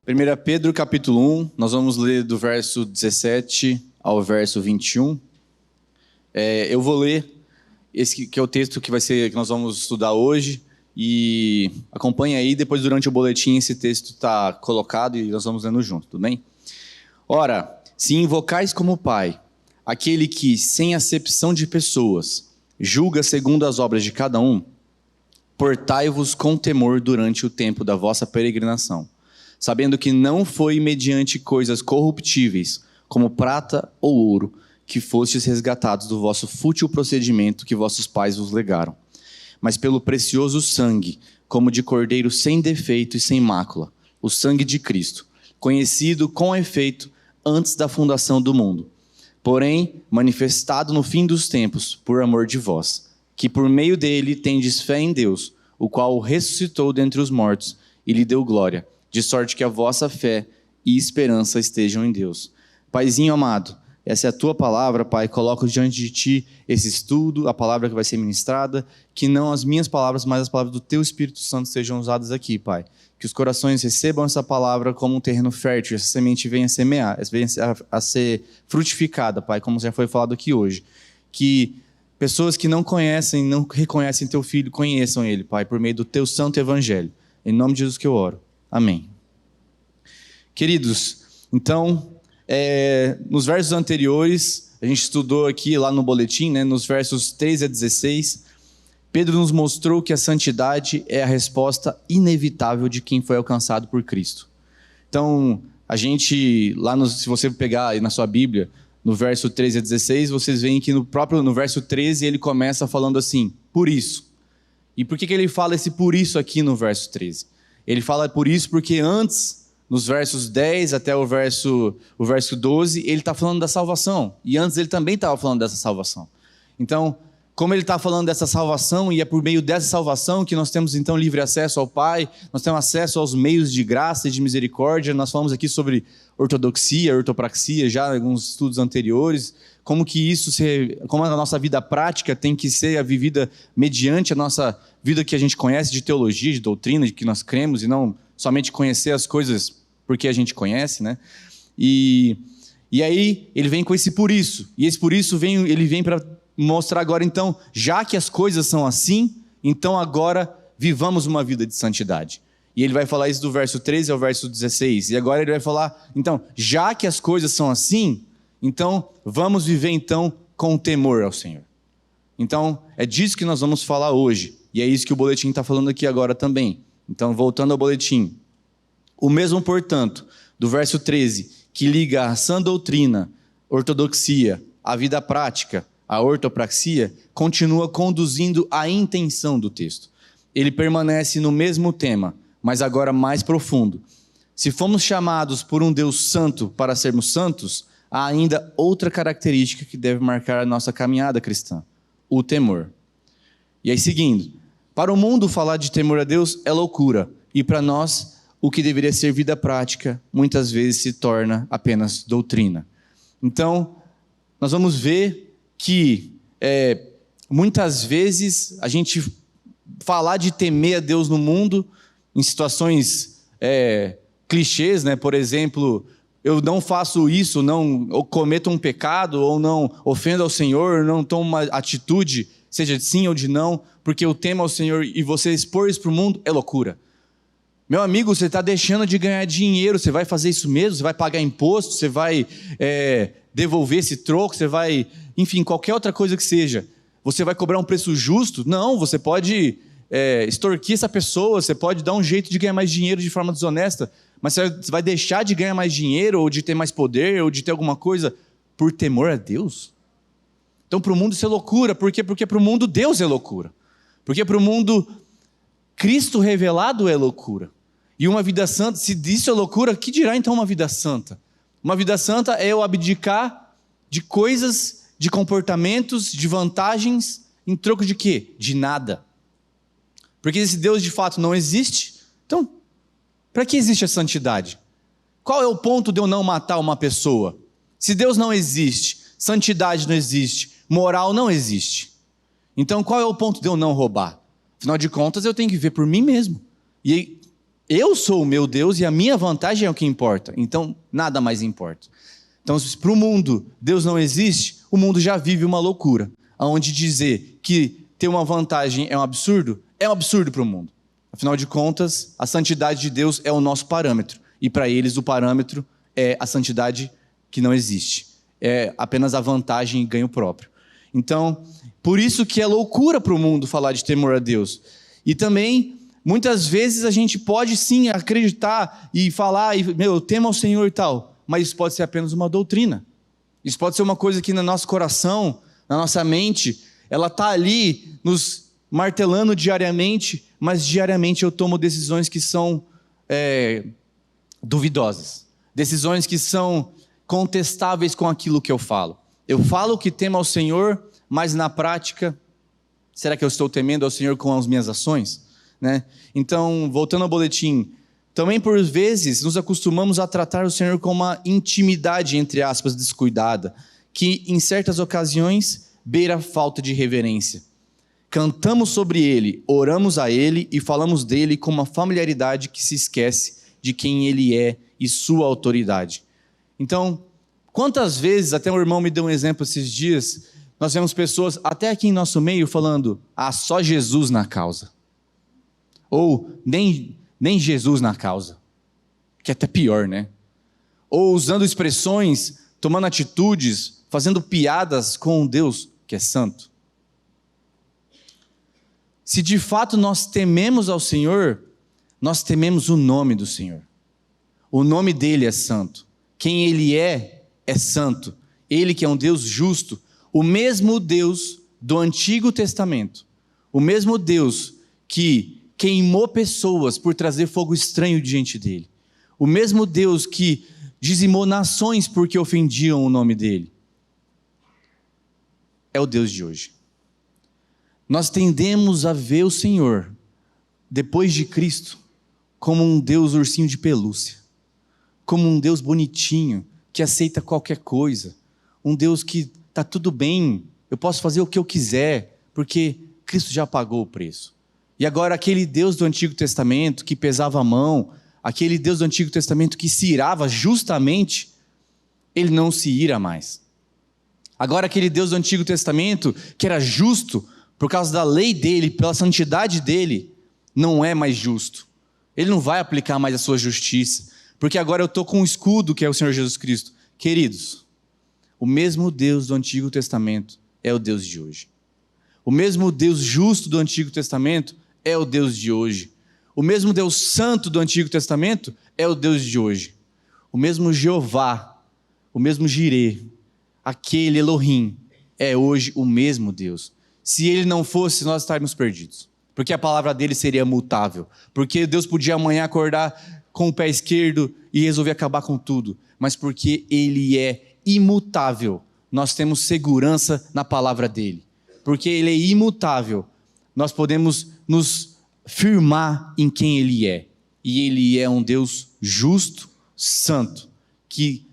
1 Pedro capítulo 1, nós vamos ler do verso 17 ao verso 21. Eu vou ler esse que é o texto que nós vamos estudar hoje, e acompanhe aí, depois durante o boletim esse texto está colocado e nós vamos lendo junto, tudo bem? Ora, se invocais como Pai, aquele que, sem acepção de pessoas, julga segundo as obras de cada um, portai-vos com temor durante o tempo da vossa peregrinação, sabendo que não foi mediante coisas corruptíveis, como prata ou ouro, que fostes resgatados do vosso fútil procedimento que vossos pais vos legaram, mas pelo precioso sangue, como de cordeiro sem defeito e sem mácula, o sangue de Cristo, conhecido com efeito antes da fundação do mundo, porém manifestado no fim dos tempos por amor de vós, que por meio dele tendes fé em Deus, o qual o ressuscitou dentre os mortos e lhe deu glória, de sorte que a vossa fé e esperança estejam em Deus. Paizinho amado, essa é a tua palavra, Pai. Coloco diante de ti esse estudo, a palavra que vai ser ministrada, que não as minhas palavras, mas as palavras do teu Espírito Santo sejam usadas aqui, Pai. Que os corações recebam essa palavra como um terreno fértil, essa semente venha a semear, venha a ser frutificada, Pai, como já foi falado aqui hoje. Que pessoas que não conhecem, não reconhecem teu Filho, conheçam ele, Pai, por meio do teu santo evangelho. Em nome de Jesus que eu oro. Amém. Queridos, então, nos versos anteriores, a gente estudou aqui lá no boletim, né, nos versos 13 a 16, Pedro nos mostrou que a santidade é a resposta inevitável de quem foi alcançado por Cristo. Então, a gente, se você pegar aí na sua Bíblia, no verso 13 a 16, vocês veem que no verso 13 ele começa falando assim, por isso. E por que ele fala esse por isso aqui no verso 13? Ele fala por isso porque antes, nos versos 10 até o verso 12, ele está falando da salvação. E antes ele também estava falando dessa salvação. Então, como ele está falando dessa salvação, e é por meio dessa salvação que nós temos então livre acesso ao Pai, nós temos acesso aos meios de graça e de misericórdia. Nós falamos aqui sobre ortodoxia, ortopraxia, já em alguns estudos anteriores, como a nossa vida prática tem que ser vivida mediante a nossa vida que a gente conhece de teologia, de doutrina, de que nós cremos, e não somente conhecer as coisas porque a gente conhece, né? E aí ele vem com esse por isso, e esse por isso ele vem para mostrar agora, então, já que as coisas são assim, então agora vivamos uma vida de santidade. E ele vai falar isso do verso 13 ao verso 16. E agora ele vai falar, então, já que as coisas são assim, então vamos viver então com temor ao Senhor. Então, é disso que nós vamos falar hoje. E é isso que o boletim está falando aqui agora também. Então, voltando ao boletim. O mesmo, portanto, do verso 13, que liga a sã doutrina, ortodoxia, a vida prática, a ortopraxia, continua conduzindo a intenção do texto. Ele permanece no mesmo tema, mas agora mais profundo. Se fomos chamados por um Deus santo para sermos santos, há ainda outra característica que deve marcar a nossa caminhada cristã: o temor. E aí, seguindo, para o mundo falar de temor a Deus é loucura, e para nós, o que deveria ser vida prática, muitas vezes se torna apenas doutrina. Então, nós vamos ver que muitas vezes a gente falar de temer a Deus no mundo, em situações clichês, né? Por exemplo, eu não faço isso, não cometo um pecado, ou não ofendo ao Senhor, não tomo uma atitude, seja de sim ou de não, porque eu temo ao Senhor, e você expor isso para o mundo é loucura. Meu amigo, você está deixando de ganhar dinheiro, você vai fazer isso mesmo? Você vai pagar imposto, você vai devolver esse troco, você vai, enfim, qualquer outra coisa que seja. Você vai cobrar um preço justo? Não, você pode extorquir essa pessoa, você pode dar um jeito de ganhar mais dinheiro de forma desonesta, mas você vai deixar de ganhar mais dinheiro, ou de ter mais poder, ou de ter alguma coisa por temor a Deus? Então, para o mundo isso é loucura. Por quê? Porque para o mundo Deus é loucura. Porque para o mundo Cristo revelado é loucura. E uma vida santa, se isso é loucura, que dirá então uma vida santa? Uma vida santa é eu abdicar de coisas, de comportamentos, de vantagens, em troco de quê? De nada. Porque esse Deus de fato não existe, então, para que existe a santidade? Qual é o ponto de eu não matar uma pessoa? Se Deus não existe, santidade não existe, moral não existe, então qual é o ponto de eu não roubar? Afinal de contas, eu tenho que viver por mim mesmo. E Eu sou o meu Deus e a minha vantagem é o que importa. Então, nada mais importa. Então, se para o mundo Deus não existe, o mundo já vive uma loucura. Onde dizer que ter uma vantagem é um absurdo para o mundo. Afinal de contas, a santidade de Deus é o nosso parâmetro. E para eles o parâmetro é a santidade que não existe. É apenas a vantagem e ganho próprio. Então, por isso que é loucura para o mundo falar de temor a Deus. E também, muitas vezes a gente pode sim acreditar e falar, eu temo ao Senhor e tal, mas isso pode ser apenas uma doutrina. Isso pode ser uma coisa que no nosso coração, na nossa mente, ela está ali nos martelando diariamente, mas diariamente eu tomo decisões que são duvidosas. Decisões que são contestáveis com aquilo que eu falo. Eu falo que temo ao Senhor, mas na prática, será que eu estou temendo ao Senhor com as minhas ações? Né? Então, voltando ao boletim, também por vezes nos acostumamos a tratar o Senhor com uma intimidade, entre aspas, descuidada, que em certas ocasiões beira a falta de reverência. Cantamos sobre Ele, oramos a Ele e falamos dele com uma familiaridade que se esquece de quem Ele é e sua autoridade. Então, quantas vezes, até um irmão me deu um exemplo esses dias, nós vemos pessoas, até aqui em nosso meio, falando, só Jesus na causa. Ou, nem Jesus na causa. Que é até pior, né? Ou usando expressões, tomando atitudes, fazendo piadas com um Deus que é santo. Se de fato nós tememos ao Senhor, nós tememos o nome do Senhor. O nome dele é santo. Quem ele é santo. Ele que é um Deus justo. O mesmo Deus do Antigo Testamento. O mesmo Deus que queimou pessoas por trazer fogo estranho diante dele. O mesmo Deus que dizimou nações porque ofendiam o nome dele. É o Deus de hoje. Nós tendemos a ver o Senhor, depois de Cristo, como um Deus ursinho de pelúcia. Como um Deus bonitinho, que aceita qualquer coisa. Um Deus que está tudo bem, eu posso fazer o que eu quiser, porque Cristo já pagou o preço. E agora aquele Deus do Antigo Testamento que pesava a mão, aquele Deus do Antigo Testamento que se irava justamente, ele não se ira mais. Agora aquele Deus do Antigo Testamento que era justo por causa da lei dele, pela santidade dele, não é mais justo. Ele não vai aplicar mais a sua justiça, porque agora eu estou com um escudo que é o Senhor Jesus Cristo. Queridos, o mesmo Deus do Antigo Testamento é o Deus de hoje. O mesmo Deus justo do Antigo Testamento é o Deus de hoje. O mesmo Deus santo do Antigo Testamento é o Deus de hoje. O mesmo Jeová, o mesmo Jireh, aquele Elohim, é hoje o mesmo Deus. Se ele não fosse, nós estaríamos perdidos. Porque a palavra dele seria mutável. Porque Deus podia amanhã acordar com o pé esquerdo e resolver acabar com tudo. Mas porque ele é imutável, nós temos segurança na palavra dele. Porque ele é imutável, nós podemos nos firmar em quem ele é. E ele é um Deus justo, santo, que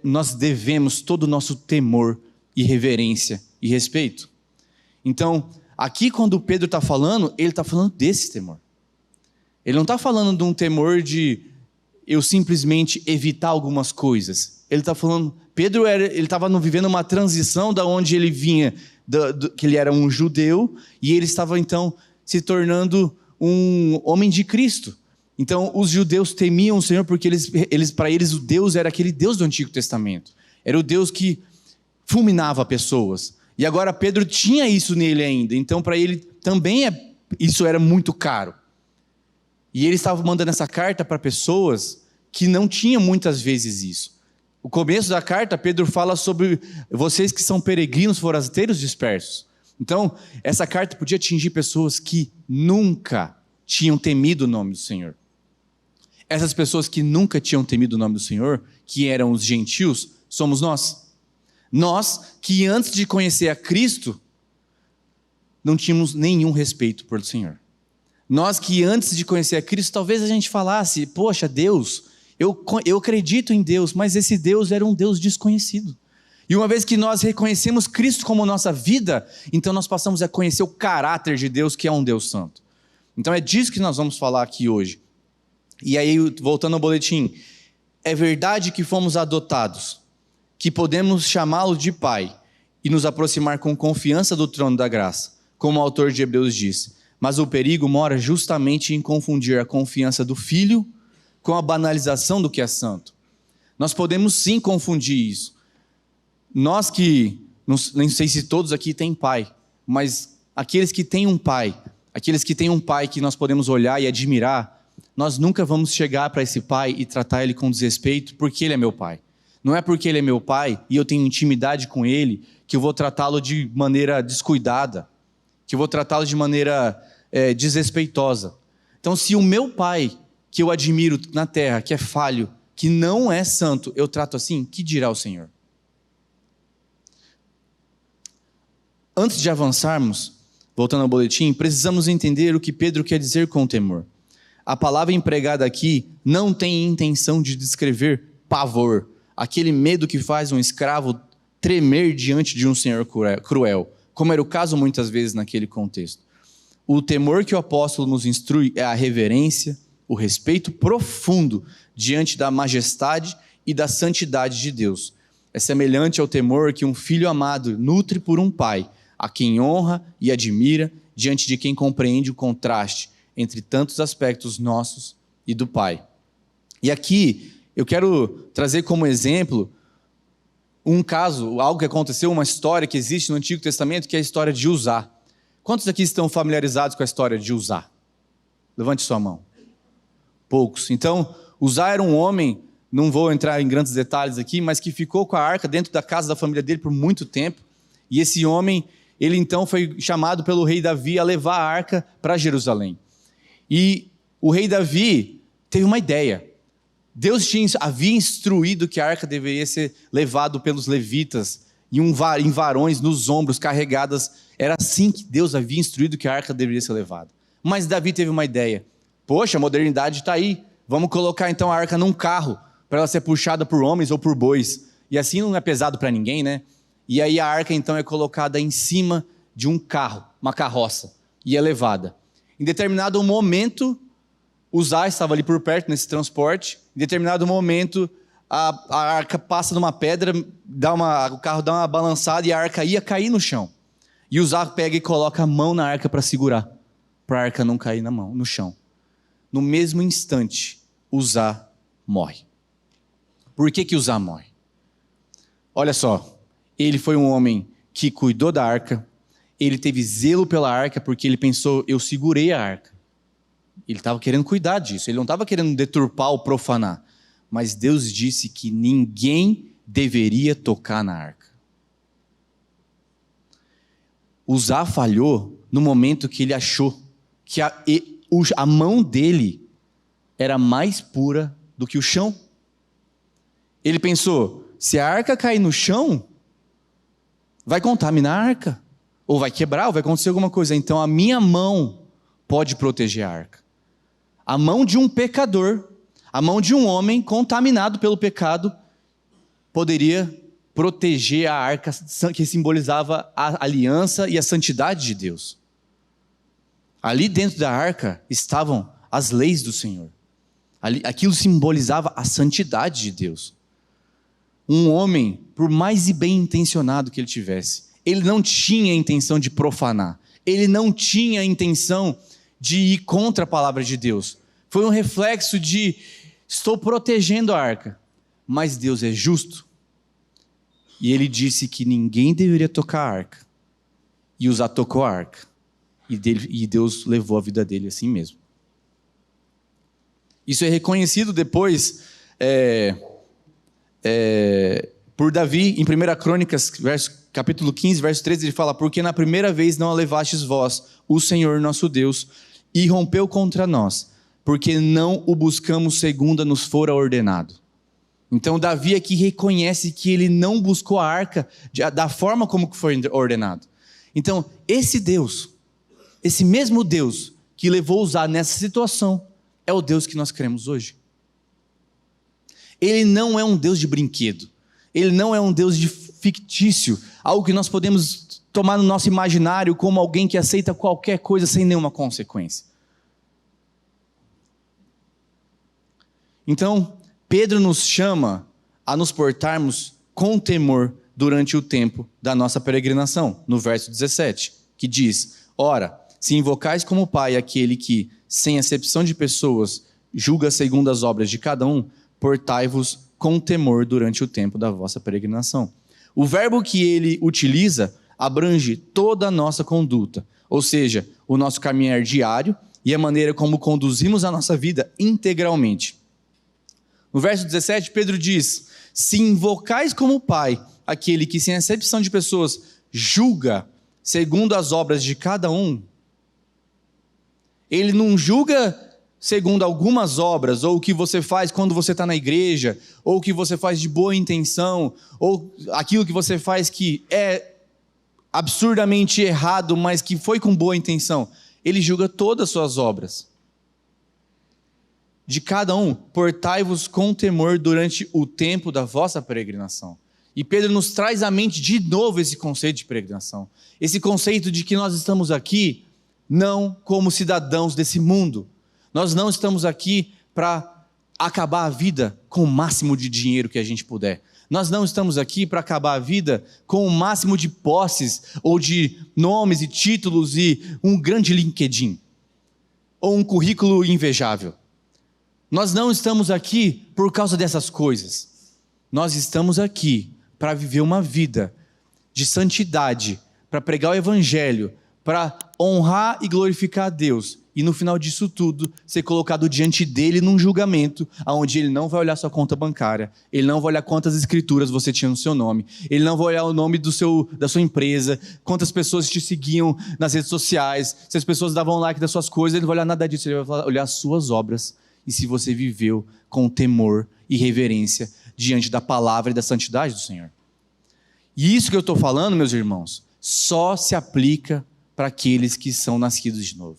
nós devemos todo o nosso temor e reverência e respeito. Então, aqui quando Pedro está falando, ele está falando desse temor. Ele não está falando de um temor de eu simplesmente evitar algumas coisas. Ele está falando, Pedro ele estava vivendo uma transição da onde ele vinha, que ele era um judeu, e ele estava então se tornando um homem de Cristo. Então os judeus temiam o Senhor porque para eles o Deus era aquele Deus do Antigo Testamento. Era o Deus que fulminava pessoas. E agora Pedro tinha isso nele ainda. Então para ele também isso era muito caro. E ele estava mandando essa carta para pessoas que não tinham muitas vezes isso. O começo da carta, Pedro fala sobre vocês que são peregrinos, forasteiros dispersos. Então, essa carta podia atingir pessoas que nunca tinham temido o nome do Senhor. Essas pessoas que nunca tinham temido o nome do Senhor, que eram os gentios, somos nós. Nós que antes de conhecer a Cristo, não tínhamos nenhum respeito pelo Senhor. Nós que antes de conhecer a Cristo, talvez a gente falasse, poxa, Deus, eu acredito em Deus, mas esse Deus era um Deus desconhecido. E uma vez que nós reconhecemos Cristo como nossa vida, então nós passamos a conhecer o caráter de Deus, que é um Deus santo. Então é disso que nós vamos falar aqui hoje. E aí, voltando ao boletim, é verdade que fomos adotados, que podemos chamá-lo de pai e nos aproximar com confiança do trono da graça, como o autor de Hebreus diz. Mas o perigo mora justamente em confundir a confiança do filho com a banalização do que é santo. Nós podemos sim confundir isso. Nós que, não sei se todos aqui têm pai, mas aqueles que têm um pai que nós podemos olhar e admirar, nós nunca vamos chegar para esse pai e tratar ele com desrespeito porque ele é meu pai. Não é porque ele é meu pai e eu tenho intimidade com ele que eu vou tratá-lo de maneira descuidada, que eu vou tratá-lo de maneira desrespeitosa. Então, se o meu pai, que eu admiro na terra, que é falho, que não é santo, eu trato assim, que dirá o Senhor? Antes de avançarmos, voltando ao boletim, precisamos entender o que Pedro quer dizer com temor. A palavra empregada aqui não tem intenção de descrever pavor, aquele medo que faz um escravo tremer diante de um senhor cruel, como era o caso muitas vezes naquele contexto. O temor que o apóstolo nos instrui é a reverência, o respeito profundo diante da majestade e da santidade de Deus. É semelhante ao temor que um filho amado nutre por um pai, a quem honra e admira, diante de quem compreende o contraste entre tantos aspectos nossos e do Pai. E aqui eu quero trazer como exemplo um caso, algo que aconteceu, uma história que existe no Antigo Testamento, que é a história de Uzá. Quantos aqui estão familiarizados com a história de Uzá? Levante sua mão. Poucos. Então, Uzá era um homem, não vou entrar em grandes detalhes aqui, mas que ficou com a arca dentro da casa da família dele por muito tempo. E esse homem, ele então foi chamado pelo rei Davi a levar a arca para Jerusalém. E o rei Davi teve uma ideia. Deus havia instruído que a arca deveria ser levada pelos levitas em varões nos ombros, carregadas. Era assim que Deus havia instruído que a arca deveria ser levada. Mas Davi teve uma ideia. Poxa, a modernidade está aí. Vamos colocar então a arca num carro para ela ser puxada por homens ou por bois. E assim não é pesado para ninguém, né? E aí a arca então é colocada em cima de um carro, uma carroça, e é levada. Em determinado momento, Uzá estava ali por perto nesse transporte. Em determinado momento, a arca passa numa pedra, o carro dá uma balançada e a arca ia cair no chão. E Uzá pega e coloca a mão na arca para segurar, para a arca não cair no chão. No mesmo instante, Uzá morre. Por que Uzá morre? Olha só, ele foi um homem que cuidou da arca, ele teve zelo pela arca porque ele pensou, eu segurei a arca. Ele estava querendo cuidar disso, ele não estava querendo deturpar ou profanar. Mas Deus disse que ninguém deveria tocar na arca. Uzá falhou no momento que ele achou que a mão dele era mais pura do que o chão. Ele pensou, se a arca cair no chão, vai contaminar a arca. Ou vai quebrar, ou vai acontecer alguma coisa. Então a minha mão pode proteger a arca. A mão de um pecador, a mão de um homem contaminado pelo pecado, poderia proteger a arca que simbolizava a aliança e a santidade de Deus. Ali dentro da arca estavam as leis do Senhor. Aquilo simbolizava a santidade de Deus. Um homem, por mais bem intencionado que ele tivesse, ele não tinha a intenção de profanar. Ele não tinha a intenção de ir contra a palavra de Deus. Foi um reflexo de, estou protegendo a arca. Mas Deus é justo. E ele disse que ninguém deveria tocar a arca. E Uzá tocou a arca. E Deus levou a vida dele assim mesmo. Isso é reconhecido depois por Davi, em 1 Crônicas, capítulo 15, verso 13, ele fala, porque na primeira vez não a levastes vós, o Senhor nosso Deus, e rompeu contra nós, porque não o buscamos segundo nos fora ordenado. Então Davi aqui reconhece que ele não buscou a arca da forma como foi ordenado. Então esse Deus, esse mesmo Deus que levou Uzá nessa situação, é o Deus que nós cremos hoje. Ele não é um Deus de brinquedo. Ele não é um Deus de fictício, algo que nós podemos tomar no nosso imaginário como alguém que aceita qualquer coisa sem nenhuma consequência. Então, Pedro nos chama a nos portarmos com temor durante o tempo da nossa peregrinação, no verso 17, que diz: ora, se invocais como Pai aquele que, sem acepção de pessoas, julga segundo as obras de cada um, portai-vos com temor durante o tempo da vossa peregrinação. O verbo que ele utiliza abrange toda a nossa conduta, ou seja, o nosso caminhar diário e a maneira como conduzimos a nossa vida integralmente. No verso 17, Pedro diz: se invocais como Pai aquele que, sem acepção de pessoas, julga segundo as obras de cada um, ele não julga segundo algumas obras, ou o que você faz quando você está na igreja, ou o que você faz de boa intenção, ou aquilo que você faz que é absurdamente errado, mas que foi com boa intenção. Ele julga todas as suas obras. De cada um, portai-vos com temor durante o tempo da vossa peregrinação. E Pedro nos traz à mente de novo esse conceito de peregrinação. Esse conceito de que nós estamos aqui não como cidadãos desse mundo. Nós não estamos aqui para acabar a vida com o máximo de dinheiro que a gente puder. Nós não estamos aqui para acabar a vida com o máximo de posses, ou de nomes e títulos e um grande LinkedIn, ou um currículo invejável. Nós não estamos aqui por causa dessas coisas. Nós estamos aqui para viver uma vida de santidade, para pregar o evangelho, para honrar e glorificar a Deus. E no final disso tudo, ser colocado diante dele num julgamento, onde ele não vai olhar sua conta bancária, ele não vai olhar quantas escrituras você tinha no seu nome, ele não vai olhar o nome da sua empresa, quantas pessoas te seguiam nas redes sociais, se as pessoas davam like das suas coisas, ele não vai olhar nada disso, ele vai olhar as suas obras, e se você viveu com temor e reverência diante da palavra e da santidade do Senhor. E isso que eu estou falando, meus irmãos, só se aplica para aqueles que são nascidos de novo.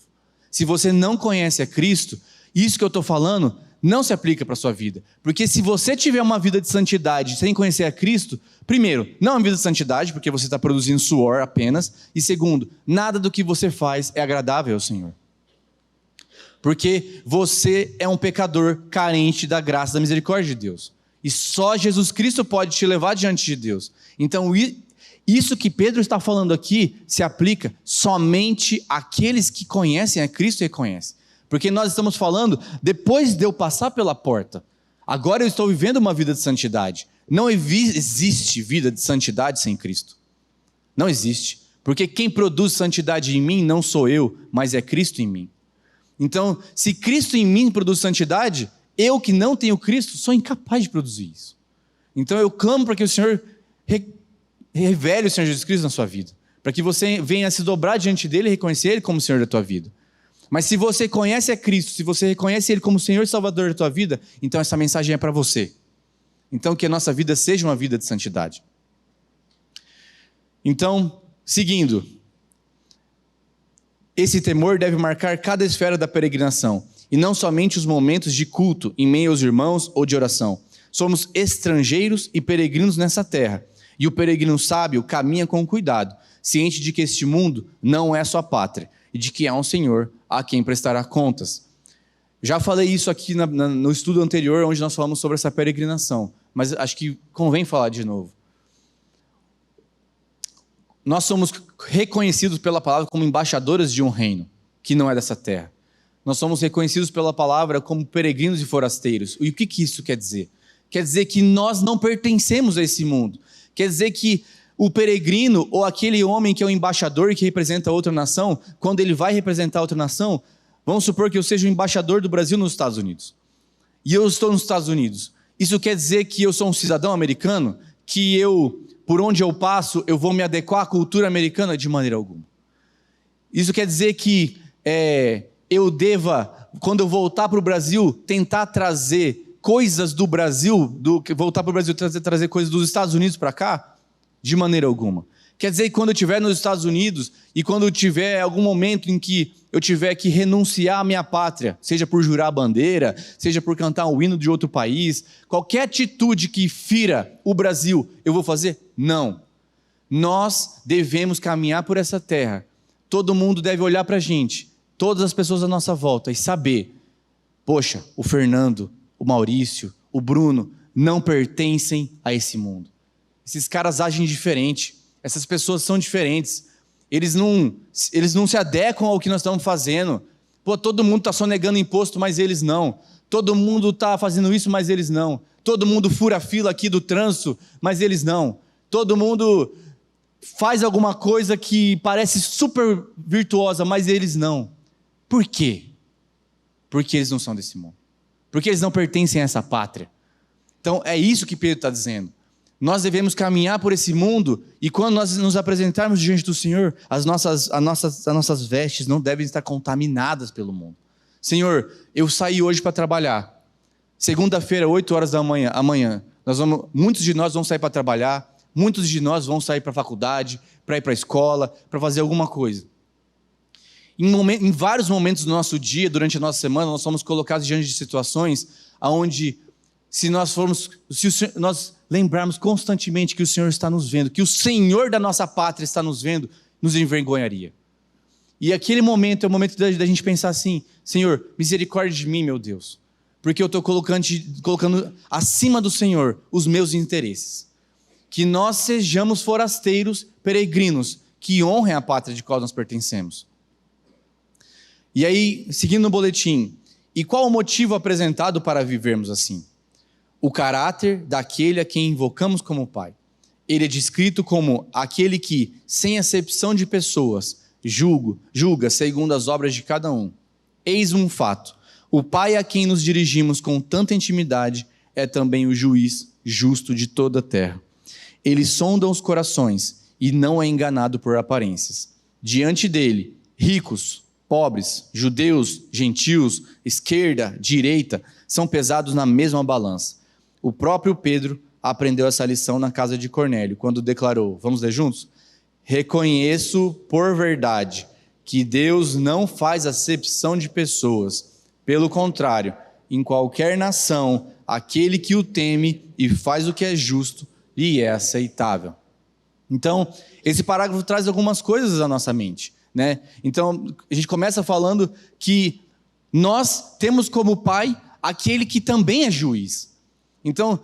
Se você não conhece a Cristo, isso que eu estou falando não se aplica para a sua vida. Porque se você tiver uma vida de santidade sem conhecer a Cristo, primeiro, não é uma vida de santidade, porque você está produzindo suor apenas. E segundo, nada do que você faz é agradável ao Senhor. Porque você é um pecador carente da graça e da misericórdia de Deus. E só Jesus Cristo pode te levar diante de Deus. Então, isso que Pedro está falando aqui se aplica somente àqueles que conhecem a Cristo e reconhecem. Porque nós estamos falando, depois de eu passar pela porta, agora eu estou vivendo uma vida de santidade. Não existe vida de santidade sem Cristo. Não existe. Porque quem produz santidade em mim não sou eu, mas é Cristo em mim. Então, se Cristo em mim produz santidade, eu que não tenho Cristo, sou incapaz de produzir isso. Então eu clamo para que o Senhor revele o Senhor Jesus Cristo na sua vida, para que você venha se dobrar diante dele e reconhecer ele como Senhor da tua vida. Mas se você conhece a Cristo, se você reconhece ele como Senhor e Salvador da tua vida, então essa mensagem é para você. Então que a nossa vida seja uma vida de santidade. Então, seguindo, esse temor deve marcar cada esfera da peregrinação, e não somente os momentos de culto em meio aos irmãos ou de oração. Somos estrangeiros e peregrinos nessa terra, e o peregrino sábio caminha com cuidado, ciente de que este mundo não é sua pátria, e de que há um Senhor a quem prestará contas. Já falei isso aqui no estudo anterior, onde nós falamos sobre essa peregrinação, mas acho que convém falar de novo. Nós somos reconhecidos pela palavra como embaixadores de um reino, que não é dessa terra. Nós somos reconhecidos pela palavra como peregrinos e forasteiros. E o que isso quer dizer? Quer dizer que nós não pertencemos a esse mundo. Quer dizer que o peregrino, ou aquele homem que é o embaixador que representa outra nação, quando ele vai representar outra nação, vamos supor que eu seja o embaixador do Brasil nos Estados Unidos. E eu estou nos Estados Unidos. Isso quer dizer que eu sou um cidadão americano? Que por onde eu passo, eu vou me adequar à cultura americana? De maneira alguma. Isso quer dizer que eu deva, quando eu voltar para o Brasil, tentar trazer coisas do Brasil, voltar para o Brasil, trazer coisas dos Estados Unidos para cá? De maneira alguma. Quer dizer que quando eu estiver nos Estados Unidos, e quando eu tiver algum momento em que eu tiver que renunciar à minha pátria, seja por jurar a bandeira, seja por cantar um hino de outro país, qualquer atitude que fira o Brasil, eu vou fazer? Não. Nós devemos caminhar por essa terra. Todo mundo deve olhar para a gente, todas as pessoas à nossa volta, e saber, poxa, o Fernando, o Maurício, o Bruno, não pertencem a esse mundo. Esses caras agem diferente. Essas pessoas são diferentes. Eles não se adequam ao que nós estamos fazendo. Pô, todo mundo está sonegando imposto, mas eles não. Todo mundo está fazendo isso, mas eles não. Todo mundo fura a fila aqui do trânsito, mas eles não. Todo mundo faz alguma coisa que parece super virtuosa, mas eles não. Por quê? Porque eles não são desse mundo. Porque eles não pertencem a essa pátria. Então, é isso que Pedro está dizendo. Nós devemos caminhar por esse mundo e quando nós nos apresentarmos diante do Senhor, as nossas vestes não devem estar contaminadas pelo mundo. Senhor, eu saí hoje para trabalhar. Segunda-feira, 8 horas da manhã, amanhã, muitos de nós vão sair para trabalhar, muitos de nós vão sair para a faculdade, para ir para a escola, para fazer alguma coisa. Em vários momentos do nosso dia, durante a nossa semana, nós somos colocados diante de situações onde, se nós lembrarmos constantemente que o Senhor está nos vendo, que o Senhor da nossa pátria está nos vendo, nos envergonharia. E aquele momento é o momento da gente pensar assim: Senhor, misericórdia de mim, meu Deus, porque eu estou colocando acima do Senhor os meus interesses. Que nós sejamos forasteiros, peregrinos, que honrem a pátria de qual nós pertencemos. E aí, seguindo no boletim, e qual o motivo apresentado para vivermos assim? O caráter daquele a quem invocamos como Pai. Ele é descrito como aquele que, sem acepção de pessoas, julga segundo as obras de cada um. Eis um fato: o Pai a quem nos dirigimos com tanta intimidade é também o juiz justo de toda a terra. Ele sonda os corações e não é enganado por aparências. Diante dele, ricos, pobres, judeus, gentios, esquerda, direita, são pesados na mesma balança. O próprio Pedro aprendeu essa lição na casa de Cornélio, quando declarou, vamos ler juntos? Reconheço por verdade que Deus não faz acepção de pessoas. Pelo contrário, em qualquer nação, aquele que o teme e faz o que é justo, lhe é aceitável. Então, esse parágrafo traz algumas coisas à nossa mente, né? Então, a gente começa falando que nós temos como Pai aquele que também é juiz. Então,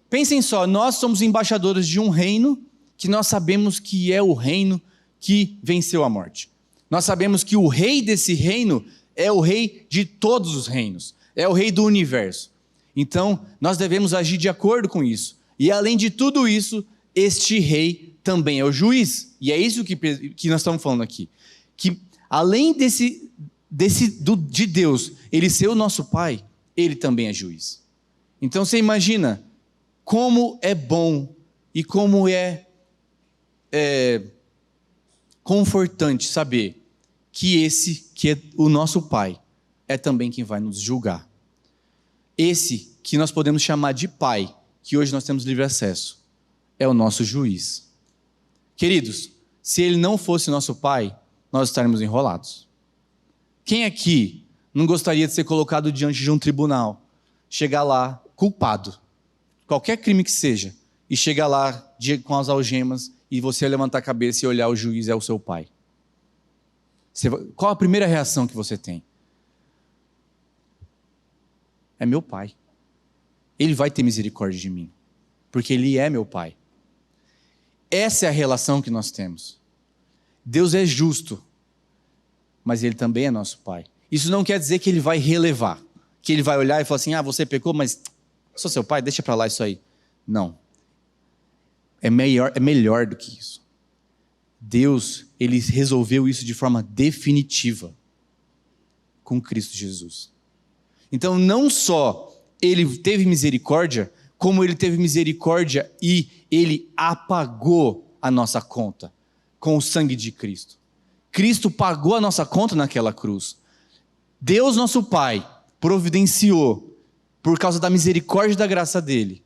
pensem só, nós somos embaixadores de um reino que nós sabemos que é o reino que venceu a morte. Nós sabemos que o rei desse reino é o rei de todos os reinos, é o rei do universo. Então, nós devemos agir de acordo com isso. E além de tudo isso, este rei também é o juiz. E é isso que nós estamos falando aqui. Que além de Deus, ele ser o nosso Pai, ele também é juiz. Então você imagina como é bom e como é confortante saber que esse que é o nosso Pai é também quem vai nos julgar. Esse que nós podemos chamar de Pai, que hoje nós temos livre acesso, é o nosso juiz. Queridos, se ele não fosse nosso Pai, nós estaríamos enrolados. Quem aqui não gostaria de ser colocado diante de um tribunal, chegar lá culpado, qualquer crime que seja, e chegar lá com as algemas e você levantar a cabeça e olhar o juiz é o seu Pai? Qual a primeira reação que você tem? É meu Pai. Ele vai ter misericórdia de mim, porque Ele é meu Pai. Essa é a relação que nós temos. Deus é justo, mas Ele também é nosso Pai. Isso não quer dizer que Ele vai relevar, que Ele vai olhar e falar assim, você pecou, mas sou seu Pai, deixa para lá isso aí. Não. É melhor do que isso. Deus, Ele resolveu isso de forma definitiva com Cristo Jesus. Então, não só Ele teve misericórdia, como Ele teve misericórdia e Ele apagou a nossa conta com o sangue de Cristo. Cristo pagou a nossa conta naquela cruz. Deus, nosso Pai, providenciou, por causa da misericórdia e da graça dEle,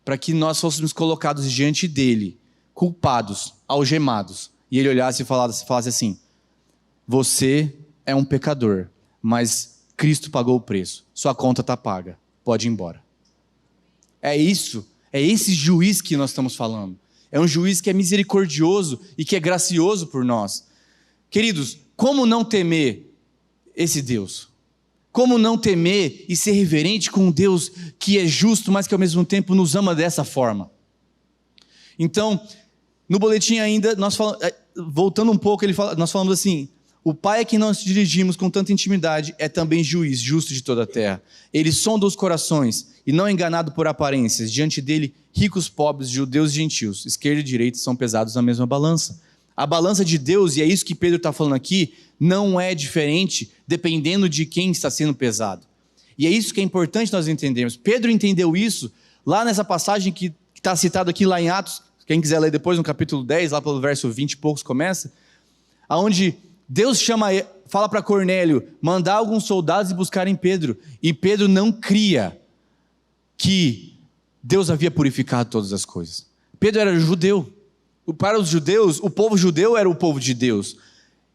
para que nós fôssemos colocados diante dEle, culpados, algemados, e Ele olhasse e falasse assim, você é um pecador, mas Cristo pagou o preço, sua conta está paga, pode ir embora. É esse juiz que nós estamos falando. É um juiz que é misericordioso e que é gracioso por nós. Queridos, como não temer esse Deus? Como não temer e ser reverente com um Deus que é justo, mas que ao mesmo tempo nos ama dessa forma? Então, no boletim ainda, voltando um pouco, nós falamos assim: o Pai a quem nós dirigimos com tanta intimidade é também juiz, justo de toda a terra. Ele sonda os corações e não é enganado por aparências. Diante dele, ricos, pobres, judeus e gentios, esquerda e direita são pesados na mesma balança. A balança de Deus, e é isso que Pedro está falando aqui, não é diferente dependendo de quem está sendo pesado. E é isso que é importante nós entendermos. Pedro entendeu isso lá nessa passagem que está citado aqui lá em Atos. Quem quiser ler depois no capítulo 10, lá pelo verso 20 e poucos começa, aonde Deus fala para Cornélio mandar alguns soldados e buscarem Pedro. E Pedro não cria que Deus havia purificado todas as coisas. Pedro era judeu. Para os judeus, o povo judeu era o povo de Deus.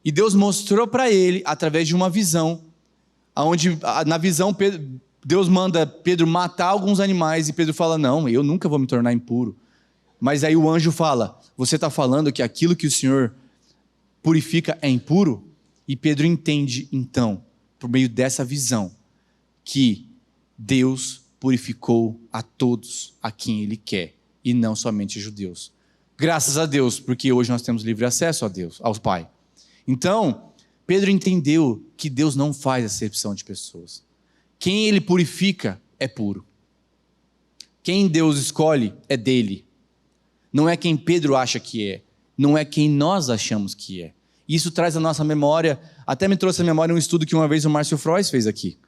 E Deus mostrou para ele, através de uma visão, onde na visão Deus manda Pedro matar alguns animais. E Pedro fala: não, eu nunca vou me tornar impuro. Mas aí o anjo fala: você está falando que aquilo que o Senhor purifica é impuro? E Pedro entende então, por meio dessa visão, que Deus purificou a todos a quem Ele quer, e não somente judeus. Graças a Deus, porque hoje nós temos livre acesso a Deus, ao Pai. Então, Pedro entendeu que Deus não faz acepção de pessoas. Quem Ele purifica é puro. Quem Deus escolhe é dele. Não é quem Pedro acha que é. Não é quem nós achamos que é. Isso traz à nossa memória, até me trouxe à memória um estudo que uma vez o Márcio Frois fez aqui,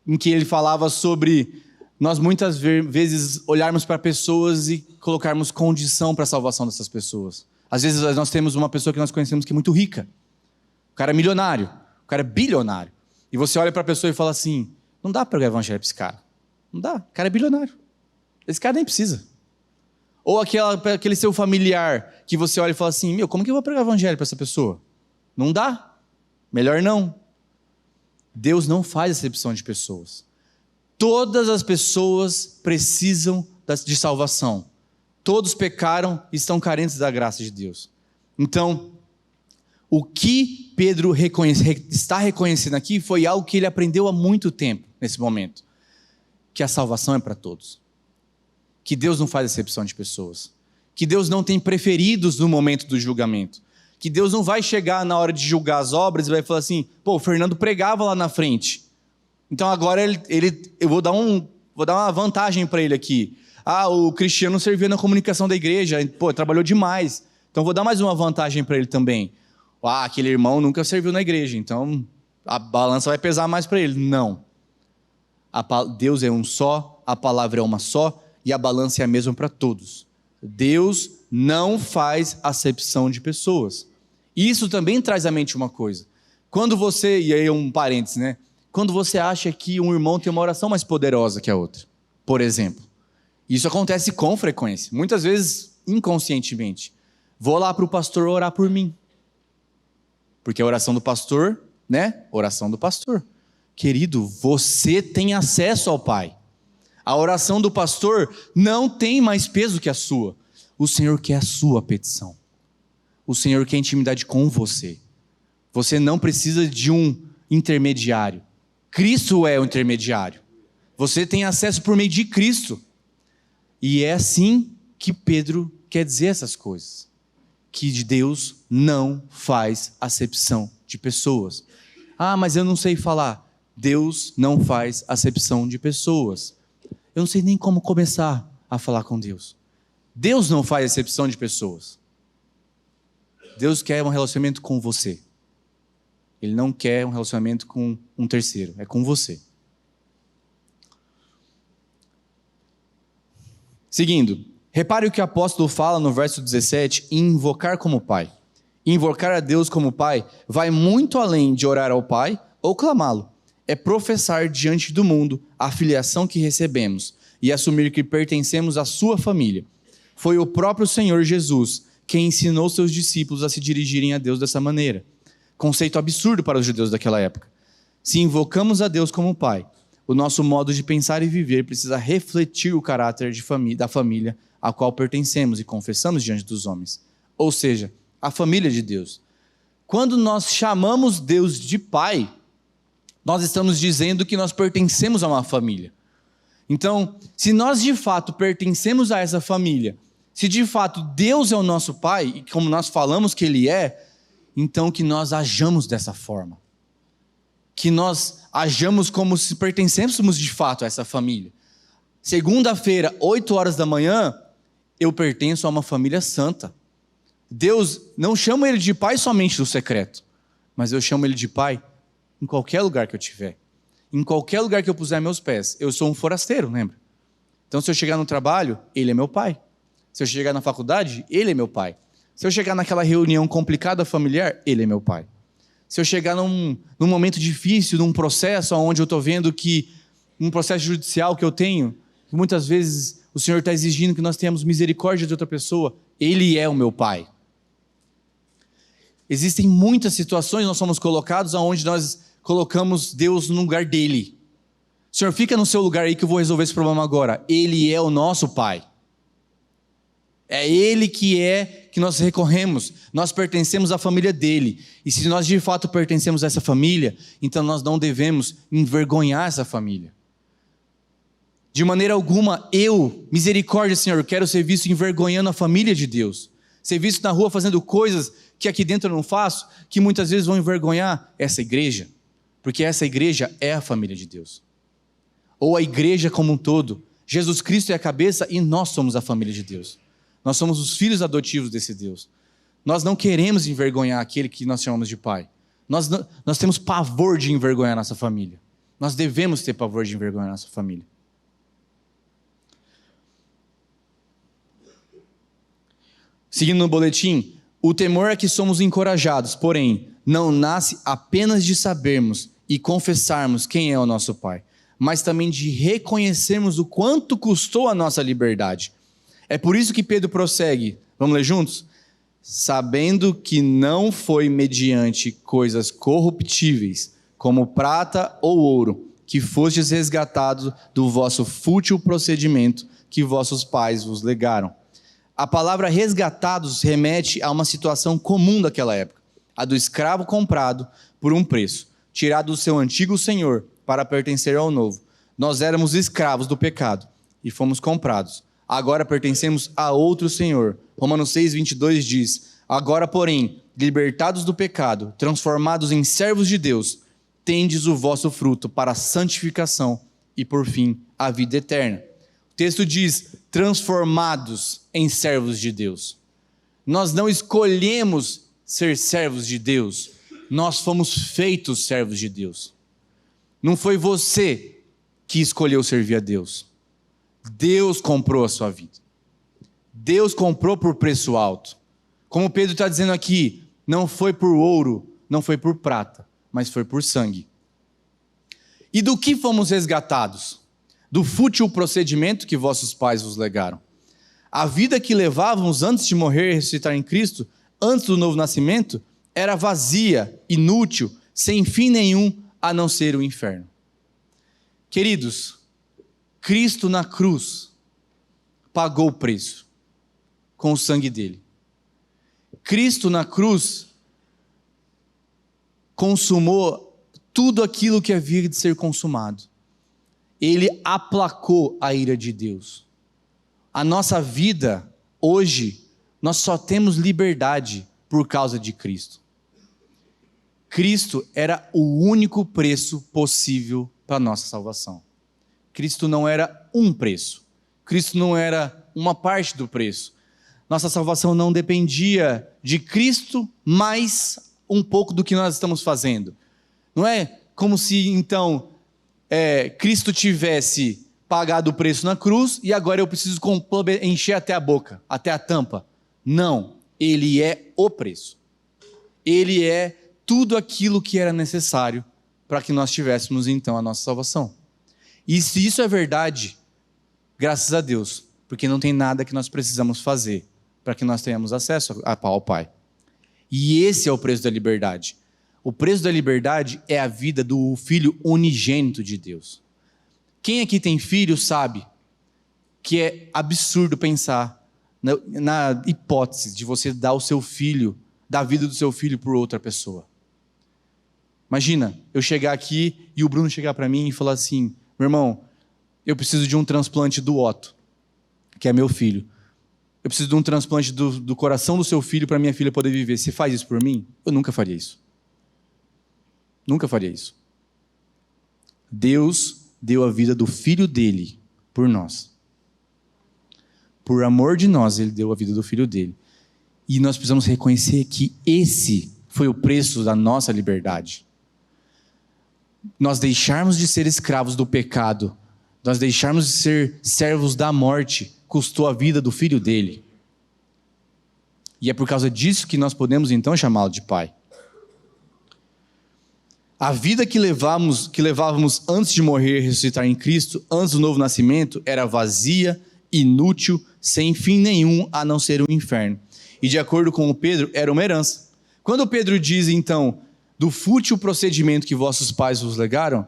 em que ele falava sobre nós muitas vezes olharmos para pessoas e colocarmos condição para a salvação dessas pessoas. Às vezes nós temos uma pessoa que nós conhecemos que é muito rica, o cara é milionário, o cara é bilionário, e você olha para a pessoa e fala assim: não dá para pregar o evangelho para esse cara, não dá, o cara é bilionário, esse cara nem precisa. Ou aquele seu familiar que você olha e fala assim: como que eu vou pregar o evangelho para essa pessoa? Não dá, melhor não. Deus não faz acepção de pessoas. Todas as pessoas precisam de salvação. Todos pecaram e estão carentes da graça de Deus. Então, o que Pedro está reconhecendo aqui foi algo que ele aprendeu há muito tempo, nesse momento. Que a salvação é para todos. Que Deus não faz acepção de pessoas. Que Deus não tem preferidos no momento do julgamento. Que Deus não vai chegar na hora de julgar as obras e vai falar assim: o Fernando pregava lá na frente, então agora eu vou dar uma vantagem para ele aqui. O Cristiano serviu na comunicação da igreja, trabalhou demais, então vou dar mais uma vantagem para ele também. Aquele irmão nunca serviu na igreja, então a balança vai pesar mais para ele. Não. Deus é um só, a palavra é uma só, e a balança é a mesma para todos. Deus não faz acepção de pessoas. Isso também traz à mente uma coisa. Quando você, e aí um parênteses, né? Quando você acha que um irmão tem uma oração mais poderosa que a outra, por exemplo. Isso acontece com frequência, muitas vezes inconscientemente. Vou lá para o pastor orar por mim. Porque a oração do pastor, né? Oração do pastor. Querido, você tem acesso ao Pai. A oração do pastor não tem mais peso que a sua. O Senhor quer a sua petição. O Senhor quer intimidade com você. Você não precisa de um intermediário. Cristo é o intermediário. Você tem acesso por meio de Cristo. E é assim que Pedro quer dizer essas coisas. Que Deus não faz acepção de pessoas. Mas eu não sei falar. Deus não faz acepção de pessoas. Eu não sei nem como começar a falar com Deus. Deus não faz acepção de pessoas. Deus quer um relacionamento com você. Ele não quer um relacionamento com um terceiro, é com você. Seguindo, repare o que o apóstolo fala no verso 17, em invocar como Pai. Invocar a Deus como Pai vai muito além de orar ao Pai ou clamá-lo. É professar diante do mundo a filiação que recebemos e assumir que pertencemos à sua família. Foi o próprio Senhor Jesus quem ensinou seus discípulos a se dirigirem a Deus dessa maneira. Conceito absurdo para os judeus daquela época. Se invocamos a Deus como Pai, o nosso modo de pensar e viver precisa refletir o caráter da família a qual pertencemos e confessamos diante dos homens. Ou seja, a família de Deus. Quando nós chamamos Deus de Pai, nós estamos dizendo que nós pertencemos a uma família. Então, se nós de fato pertencemos a essa família, se de fato Deus é o nosso Pai, e como nós falamos que Ele é, então que nós hajamos dessa forma. Que nós hajamos como se pertencêssemos de fato a essa família. Segunda-feira, 8 horas da manhã, eu pertenço a uma família santa. Deus não chama Ele de Pai somente no secreto, mas eu chamo Ele de Pai em qualquer lugar que eu estiver. Em qualquer lugar que eu puser meus pés. Eu sou um forasteiro, lembra? Então, se eu chegar no trabalho, Ele é meu Pai. Se eu chegar na faculdade, Ele é meu Pai. Se eu chegar naquela reunião complicada familiar, Ele é meu Pai. Se eu chegar num momento difícil, num processo onde eu estou vendo que, um processo judicial que eu tenho, que muitas vezes o Senhor está exigindo que nós tenhamos misericórdia de outra pessoa, Ele é o meu Pai. Existem muitas situações, nós somos colocados onde nós colocamos Deus no lugar dEle. Senhor, fica no seu lugar aí que eu vou resolver esse problema agora. Ele é o nosso Pai. É Ele que nós recorremos. Nós pertencemos à família dEle. E se nós de fato pertencemos a essa família, então nós não devemos envergonhar essa família. De maneira alguma, misericórdia, Senhor, quero ser visto envergonhando a família de Deus. Ser visto na rua fazendo coisas que aqui dentro eu não faço, que muitas vezes vão envergonhar essa igreja. Porque essa igreja é a família de Deus. Ou a igreja como um todo. Jesus Cristo é a cabeça e nós somos a família de Deus. Nós somos os filhos adotivos desse Deus. Nós não queremos envergonhar aquele que nós chamamos de Pai. Nós temos pavor de envergonhar nossa família. Nós devemos ter pavor de envergonhar nossa família. Seguindo no boletim, o temor é que somos encorajados, porém, não nasce apenas de sabermos e confessarmos quem é o nosso Pai, mas também de reconhecermos o quanto custou a nossa liberdade. É por isso que Pedro prossegue. Vamos ler juntos? Sabendo que não foi mediante coisas corruptíveis, como prata ou ouro, que fostes resgatados do vosso fútil procedimento que vossos pais vos legaram. A palavra resgatados remete a uma situação comum daquela época, a do escravo comprado por um preço, tirado do seu antigo senhor para pertencer ao novo. Nós éramos escravos do pecado e fomos comprados. Agora pertencemos a outro Senhor. Romanos 6:22 diz: agora, porém, libertados do pecado, transformados em servos de Deus, tendes o vosso fruto para a santificação e, por fim, a vida eterna. O texto diz: transformados em servos de Deus. Nós não escolhemos ser servos de Deus, nós fomos feitos servos de Deus. Não foi você que escolheu servir a Deus. Deus comprou a sua vida. Deus comprou por preço alto. Como Pedro está dizendo aqui, não foi por ouro, não foi por prata, mas foi por sangue. E do que fomos resgatados? Do fútil procedimento que vossos pais vos legaram. A vida que levávamos antes de morrer e ressuscitar em Cristo, antes do novo nascimento, era vazia, inútil, sem fim nenhum, a não ser o inferno. Queridos, Cristo na cruz pagou o preço com o sangue dele. Cristo na cruz consumou tudo aquilo que havia de ser consumado. Ele aplacou a ira de Deus. A nossa vida, hoje, nós só temos liberdade por causa de Cristo. Cristo era o único preço possível para a nossa salvação. Cristo não era um preço. Cristo não era uma parte do preço. Nossa salvação não dependia de Cristo mais um pouco do que nós estamos fazendo. Não é como se, então, Cristo tivesse pagado o preço na cruz e agora eu preciso encher até a boca, até a tampa. Não, Ele é o preço. Ele é tudo aquilo que era necessário para que nós tivéssemos, então, a nossa salvação. E se isso é verdade, graças a Deus, porque não tem nada que nós precisamos fazer para que nós tenhamos acesso ao Pai. E esse é o preço da liberdade. O preço da liberdade é a vida do Filho unigênito de Deus. Quem aqui tem filho sabe que é absurdo pensar na hipótese de você dar o seu filho, dar a vida do seu filho por outra pessoa. Imagina, eu chegar aqui e o Bruno chegar para mim e falar assim: meu irmão, eu preciso de um transplante do Otto, que é meu filho. Eu preciso de um transplante do coração do seu filho para minha filha poder viver. Você faz isso por mim? Eu nunca faria isso. Nunca faria isso. Deus deu a vida do filho dele por nós. Por amor de nós, ele deu a vida do filho dele. E nós precisamos reconhecer que esse foi o preço da nossa liberdade. Nós deixarmos de ser escravos do pecado, nós deixarmos de ser servos da morte, custou a vida do filho dele. E é por causa disso que nós podemos então chamá-lo de pai. A vida que levávamos antes de morrer e ressuscitar em Cristo, antes do novo nascimento, era vazia, inútil, sem fim nenhum, a não ser o inferno. E de acordo com o Pedro, era uma herança. Quando o Pedro diz então, do fútil procedimento que vossos pais vos legaram,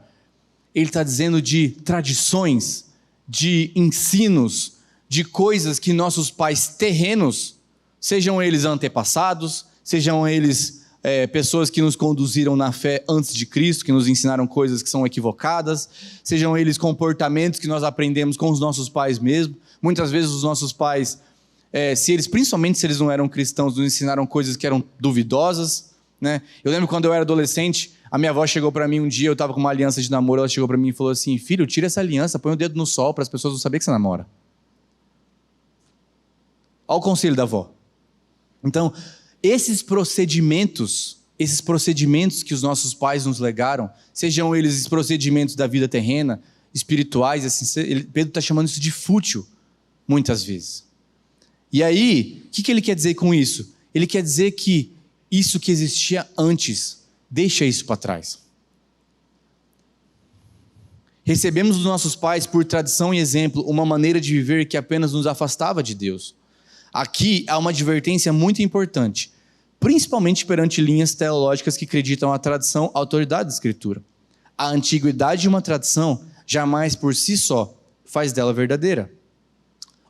ele está dizendo de tradições, de ensinos, de coisas que nossos pais terrenos, sejam eles antepassados, sejam eles pessoas que nos conduziram na fé antes de Cristo, que nos ensinaram coisas que são equivocadas, sejam eles comportamentos que nós aprendemos com os nossos pais mesmo. Muitas vezes os nossos pais, principalmente se eles não eram cristãos, nos ensinaram coisas que eram duvidosas, né? Eu lembro quando eu era adolescente, a minha avó chegou para mim um dia, eu estava com uma aliança de namoro, ela chegou para mim e falou assim: filho, tira essa aliança, põe o dedo no sol para as pessoas não saberem que você namora. Olha o conselho da avó. Então, esses procedimentos que os nossos pais nos legaram, sejam eles os procedimentos da vida terrena, espirituais, assim, Pedro está chamando isso de fútil, muitas vezes. E aí, o que ele quer dizer com isso? Ele quer dizer que isso que existia antes, deixa isso para trás. Recebemos dos nossos pais, por tradição e exemplo, uma maneira de viver que apenas nos afastava de Deus. Aqui há uma advertência muito importante, principalmente perante linhas teológicas que acreditam a tradição, a autoridade da Escritura. A antiguidade de uma tradição jamais por si só faz dela verdadeira.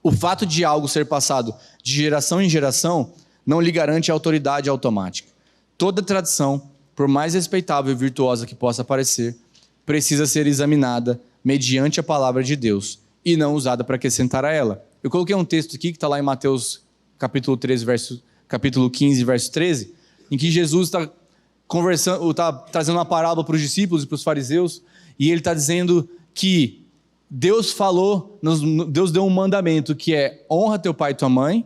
O fato de algo ser passado de geração em geração não lhe garante a autoridade automática. Toda tradição, por mais respeitável e virtuosa que possa parecer, precisa ser examinada mediante a palavra de Deus e não usada para acrescentar a ela. Eu coloquei um texto aqui que está lá em Mateus capítulo 15, verso 13, em que Jesus está conversando, está trazendo uma parábola para os discípulos e para os fariseus, e ele está dizendo que Deus Deus deu um mandamento que é: honra teu pai e tua mãe,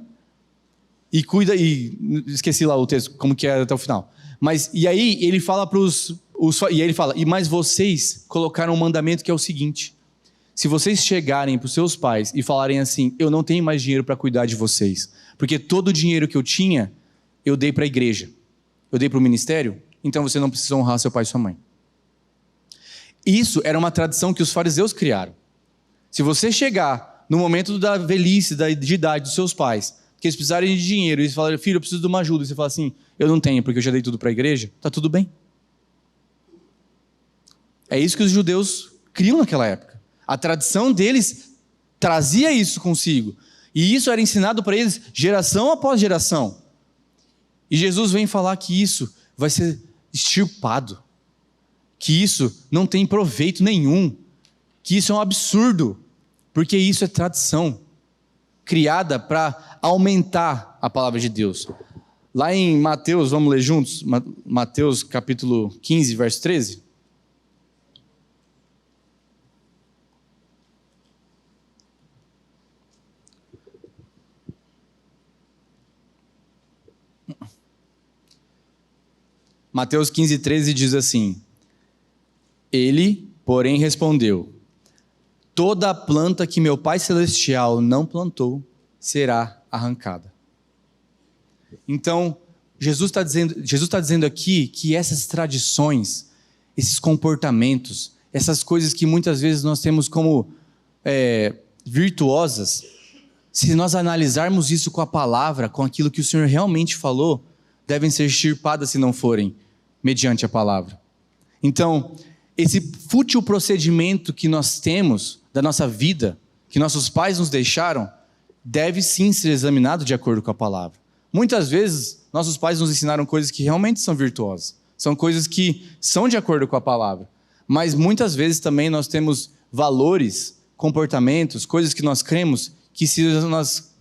e cuida, e esqueci lá o texto, como que é até o final. Mas, e aí ele fala para mas vocês colocaram um mandamento que é o seguinte: se vocês chegarem para os seus pais e falarem assim: eu não tenho mais dinheiro para cuidar de vocês, porque todo o dinheiro que eu tinha, eu dei para a igreja, eu dei para o ministério, então você não precisa honrar seu pai e sua mãe. Isso era uma tradição que os fariseus criaram. Se você chegar no momento da velhice, de idade dos seus pais, que eles precisarem de dinheiro, e eles falarem: filho, eu preciso de uma ajuda, e você fala assim: eu não tenho, porque eu já dei tudo para a igreja, está tudo bem. É isso que os judeus criam naquela época. A tradição deles trazia isso consigo. E isso era ensinado para eles geração após geração. E Jesus vem falar que isso vai ser extirpado. Que isso não tem proveito nenhum. Que isso é um absurdo. Porque isso é tradição. Criada para aumentar a palavra de Deus. Lá em Mateus, vamos ler juntos? Mateus capítulo 15, verso 13. Mateus 15, 13 diz assim: ele, porém, respondeu: toda a planta que meu Pai Celestial não plantou será arrancada. Então, Jesus está dizendo aqui que essas tradições, esses comportamentos, essas coisas que muitas vezes nós temos como virtuosas, se nós analisarmos isso com a palavra, com aquilo que o Senhor realmente falou, devem ser extirpadas se não forem mediante a palavra. Então, esse fútil procedimento que nós temos da nossa vida, que nossos pais nos deixaram, deve sim ser examinado de acordo com a palavra. Muitas vezes, nossos pais nos ensinaram coisas que realmente são virtuosas, São coisas que são de acordo com a palavra. Mas muitas vezes também nós temos valores, comportamentos, coisas que nós cremos, que se nós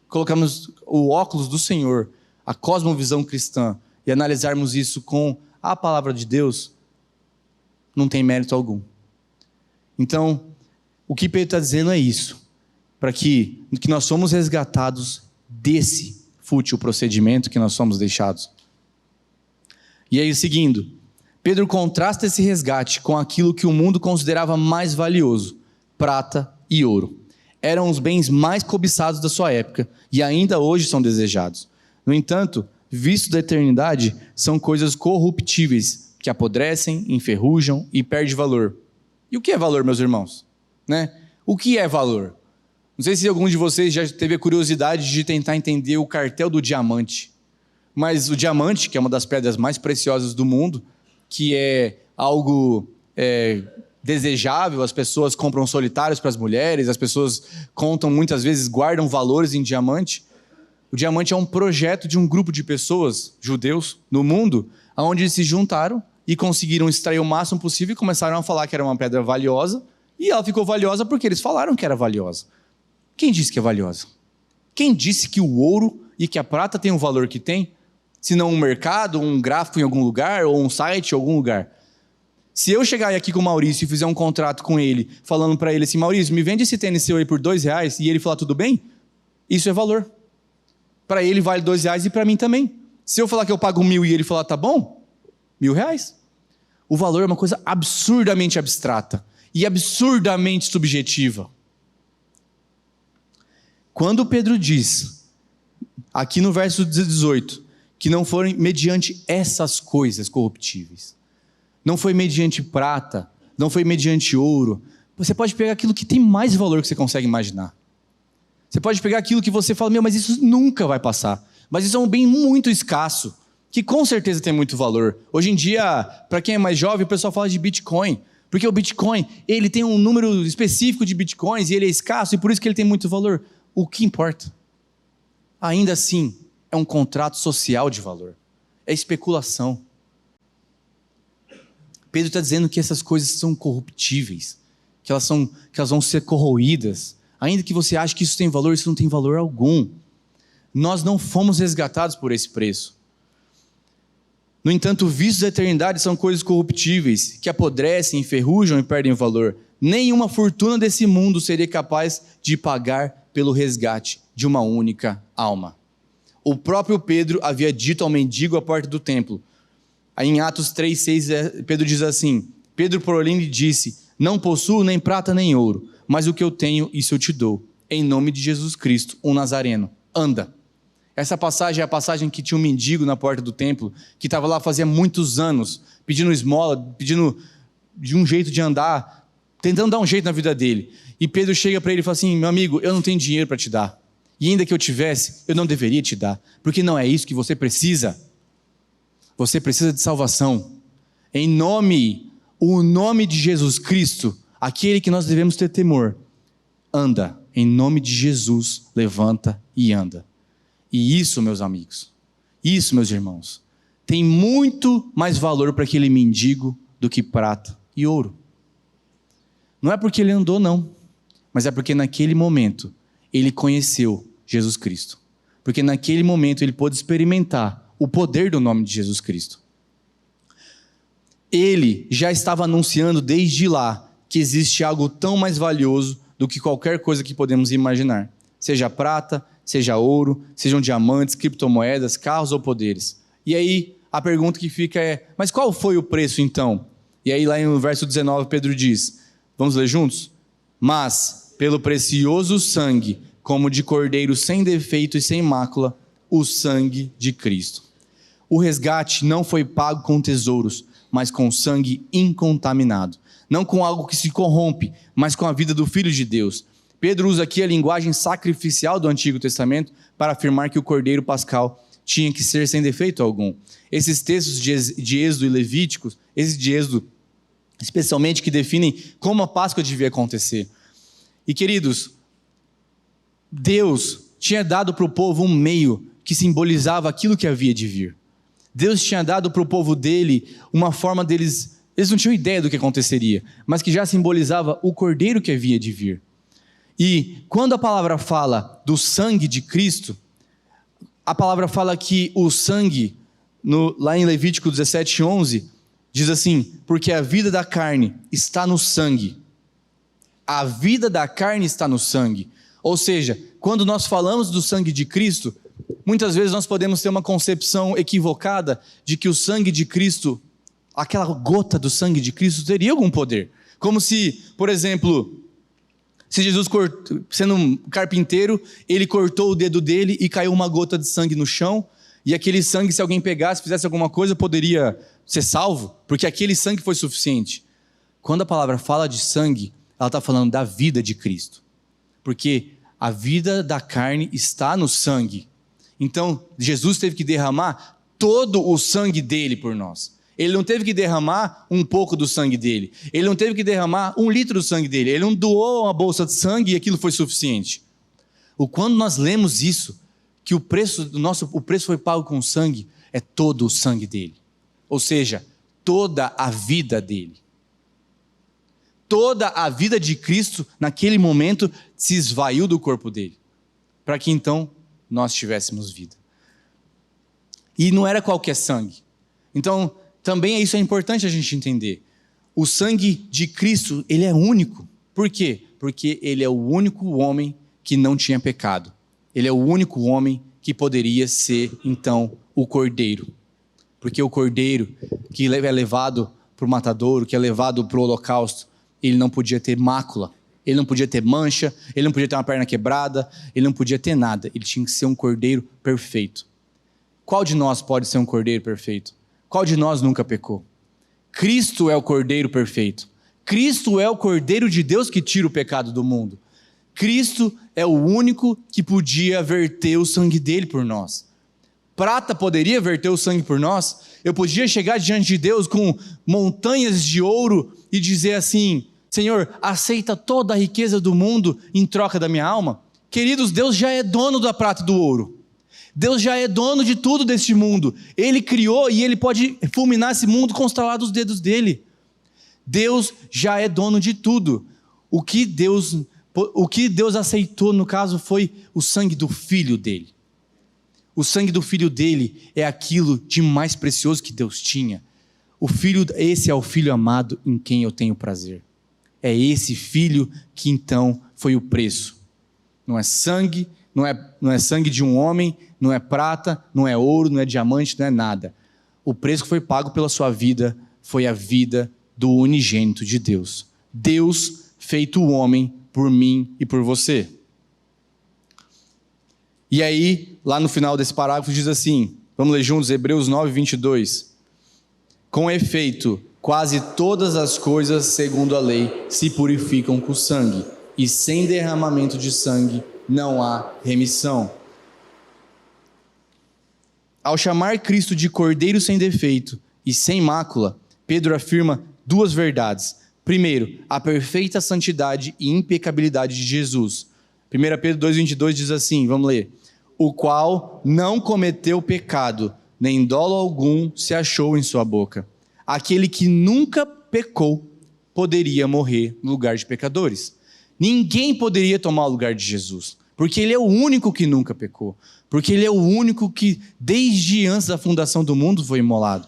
colocarmos o óculos do Senhor, a cosmovisão cristã, e analisarmos isso com a palavra de Deus, não tem mérito algum. Então, o que Pedro está dizendo é isso, para que nós somos resgatados desse fútil procedimento que nós somos deixados. E aí, seguindo, Pedro contrasta esse resgate com aquilo que o mundo considerava mais valioso, prata e ouro. Eram os bens mais cobiçados da sua época e ainda hoje são desejados. No entanto, visto da eternidade, são coisas corruptíveis, que apodrecem, enferrujam e perdem valor. E o que é valor, meus irmãos? Né? O que é valor? Não sei se algum de vocês já teve a curiosidade de tentar entender o cartel do diamante. Mas o diamante, que é uma das pedras mais preciosas do mundo, que é algo desejável, as pessoas compram solitários para as mulheres, as pessoas contam, muitas vezes guardam valores em diamante. O diamante é um projeto de um grupo de pessoas, judeus, no mundo, onde eles se juntaram e conseguiram extrair o máximo possível e começaram a falar que era uma pedra valiosa, e ela ficou valiosa porque eles falaram que era valiosa. Quem disse que é valiosa? Quem disse que o ouro e que a prata tem o valor que tem? Se não um mercado, um gráfico em algum lugar, ou um site em algum lugar. Se eu chegar aqui com o Maurício e fizer um contrato com ele, falando para ele assim, Maurício, me vende esse tênis seu aí por R$2, e ele falar tudo bem, isso é valor. Para ele vale R$2 e para mim também. Se eu falar que eu pago 1.000 e ele falar tá bom, R$1.000. O valor é uma coisa absurdamente abstrata e absurdamente subjetiva. Quando Pedro diz, aqui no verso 18, que não foram mediante essas coisas corruptíveis, não foi mediante prata, não foi mediante ouro, você pode pegar aquilo que tem mais valor que você consegue imaginar. Você pode pegar aquilo que você fala, mas isso nunca vai passar. Mas isso é um bem muito escasso, que com certeza tem muito valor. Hoje em dia, para quem é mais jovem, o pessoal fala de Bitcoin, porque o Bitcoin, ele tem um número específico de Bitcoins e ele é escasso e por isso que ele tem muito valor. O que importa? Ainda assim, é um contrato social de valor. É especulação. Pedro está dizendo que essas coisas são corruptíveis, que elas vão ser corroídas. Ainda que você ache que isso tem valor, isso não tem valor algum. Nós não fomos resgatados por esse preço. No entanto, vistos da eternidade são coisas corruptíveis, que apodrecem, enferrujam e perdem valor. Nenhuma fortuna desse mundo seria capaz de pagar pelo resgate de uma única alma. O próprio Pedro havia dito ao mendigo à porta do templo. Aí em Atos 3:6, Pedro diz assim, Pedro, porém, lhe disse, não possuo nem prata nem ouro, mas o que eu tenho, isso eu te dou. Em nome de Jesus Cristo, um Nazareno, anda. Essa passagem é a passagem que tinha um mendigo na porta do templo, que estava lá fazia muitos anos, pedindo esmola, pedindo de um jeito de andar, tentando dar um jeito na vida dele. E Pedro chega para ele e fala assim, meu amigo, eu não tenho dinheiro para te dar. E ainda que eu tivesse, eu não deveria te dar, porque não é isso que você precisa. Você precisa de salvação. O nome de Jesus Cristo, aquele que nós devemos ter temor, anda. Em nome de Jesus, levanta e anda. E isso, meus amigos, isso, meus irmãos, tem muito mais valor para aquele mendigo do que prata e ouro. Não é porque ele andou, não, mas é porque naquele momento ele conheceu Jesus Cristo. Porque naquele momento ele pôde experimentar o poder do nome de Jesus Cristo. Ele já estava anunciando desde lá que existe algo tão mais valioso do que qualquer coisa que podemos imaginar. Seja prata, seja ouro, sejam diamantes, criptomoedas, carros ou poderes. E aí a pergunta que fica é, mas qual foi o preço então? E aí lá no verso 19 Pedro diz, vamos ler juntos? Mas pelo precioso sangue, como de cordeiro sem defeito e sem mácula, o sangue de Cristo. O resgate não foi pago com tesouros, mas com sangue incontaminado. Não com algo que se corrompe, mas com a vida do Filho de Deus. Pedro usa aqui a linguagem sacrificial do Antigo Testamento para afirmar que o cordeiro pascal tinha que ser sem defeito algum. Esses textos de Êxodo e Levíticos, esses de Êxodo especialmente, que definem como a Páscoa devia acontecer. E queridos, Deus tinha dado para o povo um meio que simbolizava aquilo que havia de vir. Deus tinha dado para o povo dele uma forma deles... Eles não tinham ideia do que aconteceria, mas que já simbolizava o cordeiro que havia de vir. E quando a palavra fala do sangue de Cristo, a palavra fala que o sangue, lá em Levítico 17:11, diz assim: porque a vida da carne está no sangue. A vida da carne está no sangue. Ou seja, quando nós falamos do sangue de Cristo, muitas vezes nós podemos ter uma concepção equivocada de que o sangue de Cristo, aquela gota do sangue de Cristo, teria algum poder. Como se, por exemplo, se Jesus, sendo um carpinteiro, ele cortou o dedo dele e caiu uma gota de sangue no chão, e aquele sangue, se alguém pegasse, fizesse alguma coisa, poderia ser salvo, porque aquele sangue foi suficiente. Quando a palavra fala de sangue, ela está falando da vida de Cristo, porque a vida da carne está no sangue. Então, Jesus teve que derramar todo o sangue dele por nós. Ele não teve que derramar um pouco do sangue dele. Ele não teve que derramar 1 litro do sangue dele. Ele não doou uma bolsa de sangue e aquilo foi suficiente. Quando nós lemos isso, que o preço foi pago com sangue, é todo o sangue dele. Ou seja, toda a vida dele. Toda a vida de Cristo, naquele momento, se esvaiu do corpo dele, para que então nós tivéssemos vida. E não era qualquer sangue. Então, também isso é importante a gente entender. O sangue de Cristo, ele é único. Por quê? Porque ele é o único homem que não tinha pecado. Ele é o único homem que poderia ser, então, o cordeiro. Porque o cordeiro que é levado para o matadouro, que é levado para o holocausto, ele não podia ter mácula, ele não podia ter mancha, ele não podia ter uma perna quebrada, ele não podia ter nada. Ele tinha que ser um cordeiro perfeito. Qual de nós pode ser um cordeiro perfeito? Qual de nós nunca pecou? Cristo é o cordeiro perfeito. Cristo é o cordeiro de Deus que tira o pecado do mundo. Cristo é o único que podia verter o sangue dele por nós. Prata poderia verter o sangue por nós? Eu podia chegar diante de Deus com montanhas de ouro e dizer assim: Senhor, aceita toda a riqueza do mundo em troca da minha alma? Queridos, Deus já é dono da prata e do ouro. Deus já é dono de tudo deste mundo. Ele criou e Ele pode fulminar esse mundo com o estalar dos dedos dele. Deus já é dono de tudo. O que Deus aceitou, no caso, foi o sangue do Filho dele. O sangue do Filho dele é aquilo de mais precioso que Deus tinha. Esse é o Filho amado em quem eu tenho prazer. É esse Filho que então foi o preço. Não é sangue, não é sangue de um homem, não é prata, não é ouro, não é diamante, não é nada. O preço que foi pago pela sua vida foi a vida do unigênito de Deus. Deus feito homem por mim e por você. E aí, lá no final desse parágrafo diz assim, vamos ler juntos, Hebreus 9:22. Com efeito, quase todas as coisas, segundo a lei, se purificam com sangue, e sem derramamento de sangue não há remissão. Ao chamar Cristo de Cordeiro sem defeito e sem mácula, Pedro afirma 2 verdades. Primeiro, a perfeita santidade e impecabilidade de Jesus. 1 Pedro 2:22 diz assim, vamos ler. O qual não cometeu pecado, nem dolo algum se achou em sua boca. Aquele que nunca pecou poderia morrer no lugar de pecadores. Ninguém poderia tomar o lugar de Jesus, porque Ele é o único que nunca pecou, porque Ele é o único que desde antes da fundação do mundo foi imolado.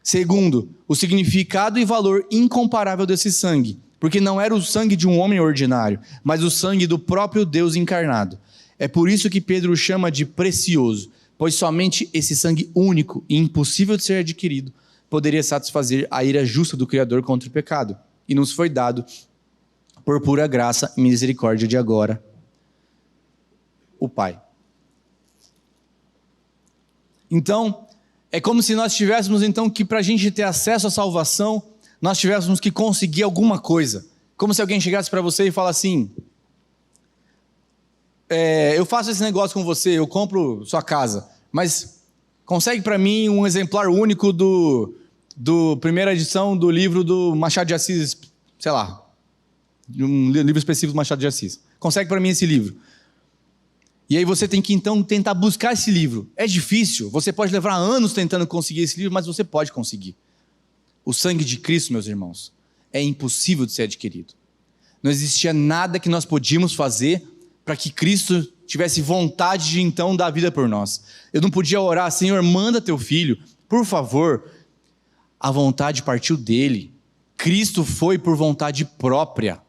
Segundo, o significado e valor incomparável desse sangue, porque não era o sangue de um homem ordinário, mas o sangue do próprio Deus encarnado. É por isso que Pedro o chama de precioso, pois somente esse sangue único e impossível de ser adquirido poderia satisfazer a ira justa do Criador contra o pecado, e nos foi dado por pura graça e misericórdia de agora, o Pai. Então, é como se nós tivéssemos então que para a gente ter acesso à salvação, nós tivéssemos que conseguir alguma coisa. Como se alguém chegasse para você e falasse assim, eu faço esse negócio com você, eu compro sua casa, mas consegue para mim um exemplar único do primeira edição do livro do Machado de Assis, sei lá, um livro específico do Machado de Assis. Consegue para mim esse livro. E aí você tem que então tentar buscar esse livro. É difícil, você pode levar anos tentando conseguir esse livro, mas você pode conseguir. O sangue de Cristo, meus irmãos, é impossível de ser adquirido. Não existia nada que nós podíamos fazer para que Cristo tivesse vontade de então dar a vida por nós. Eu não podia orar, Senhor, manda teu filho, por favor. A vontade partiu dele. Cristo foi por vontade própria.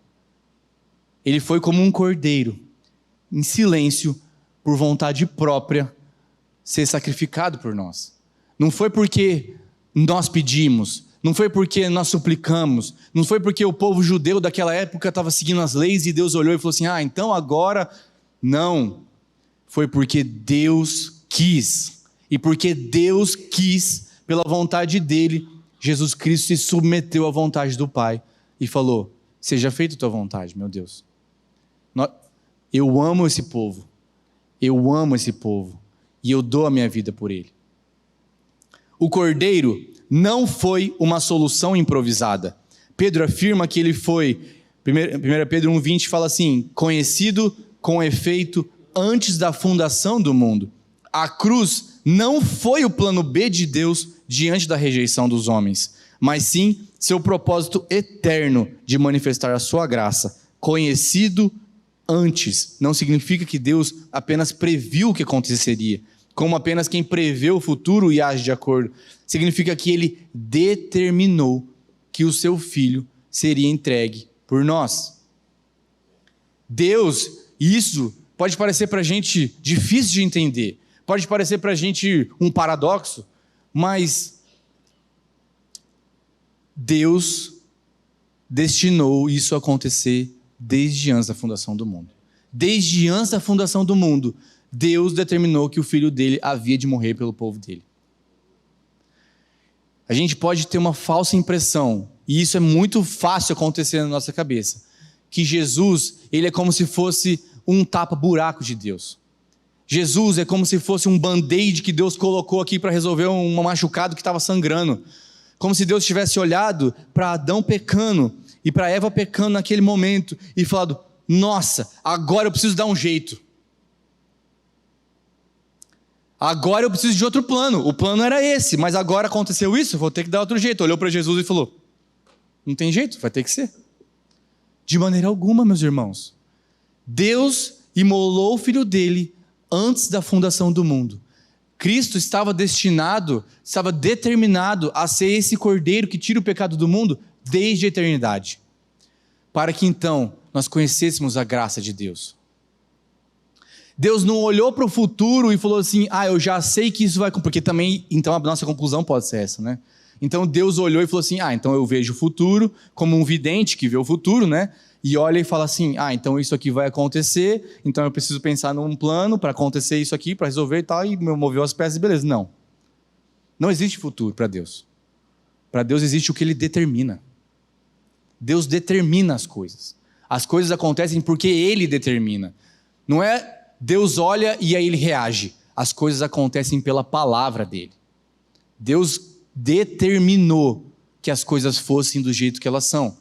Ele foi como um cordeiro, em silêncio, por vontade própria, ser sacrificado por nós. Não foi porque nós pedimos, não foi porque nós suplicamos, não foi porque o povo judeu daquela época estava seguindo as leis e Deus olhou e falou assim, então agora, não. Foi porque Deus quis. E porque Deus quis, pela vontade dele, Jesus Cristo se submeteu à vontade do Pai e falou, seja feita a tua vontade, meu Deus. Eu amo esse povo. Eu amo esse povo. E eu dou a minha vida por ele. O cordeiro não foi uma solução improvisada. Pedro afirma que ele foi, 1 Pedro 1,20 fala assim, conhecido com efeito antes da fundação do mundo. A cruz não foi o plano B de Deus diante da rejeição dos homens, mas sim seu propósito eterno de manifestar a sua graça. Conhecido antes não significa que Deus apenas previu o que aconteceria, como apenas quem prevê o futuro e age de acordo. Significa que ele determinou que o seu filho seria entregue por nós. Deus, isso pode parecer para a gente difícil de entender, pode parecer para a gente um paradoxo, mas Deus destinou isso a acontecer desde antes da fundação do mundo. Desde antes da fundação do mundo, Deus determinou que o filho dele havia de morrer pelo povo dele. A gente pode ter uma falsa impressão, e isso é muito fácil acontecer na nossa cabeça, que Jesus, ele é como se fosse um tapa-buraco de Deus. Jesus é como se fosse um band-aid que Deus colocou aqui para resolver um machucado que estava sangrando. Como se Deus tivesse olhado para Adão pecando e para Eva pecando naquele momento e falado, nossa, agora eu preciso dar um jeito. Agora eu preciso de outro plano. O plano era esse, mas agora aconteceu isso, vou ter que dar outro jeito. Olhou para Jesus e falou, não tem jeito, vai ter que ser. De maneira alguma, meus irmãos. Deus imolou o filho dele antes da fundação do mundo. Cristo estava destinado, estava determinado a ser esse cordeiro que tira o pecado do mundo desde a eternidade. Para que então nós conhecêssemos a graça de Deus. Deus não olhou para o futuro e falou assim, eu já sei que isso vai... Porque também, então a nossa conclusão pode ser essa, né? Então Deus olhou e falou assim, então eu vejo o futuro como um vidente que vê o futuro, né? E olha e fala assim, então isso aqui vai acontecer, então eu preciso pensar num plano para acontecer isso aqui, para resolver e tal, e moveu as peças e beleza. Não. Não existe futuro para Deus. Para Deus existe o que Ele determina. Deus determina as coisas. As coisas acontecem porque Ele determina. Não é Deus olha e aí Ele reage. As coisas acontecem pela palavra dEle. Deus determinou que as coisas fossem do jeito que elas são.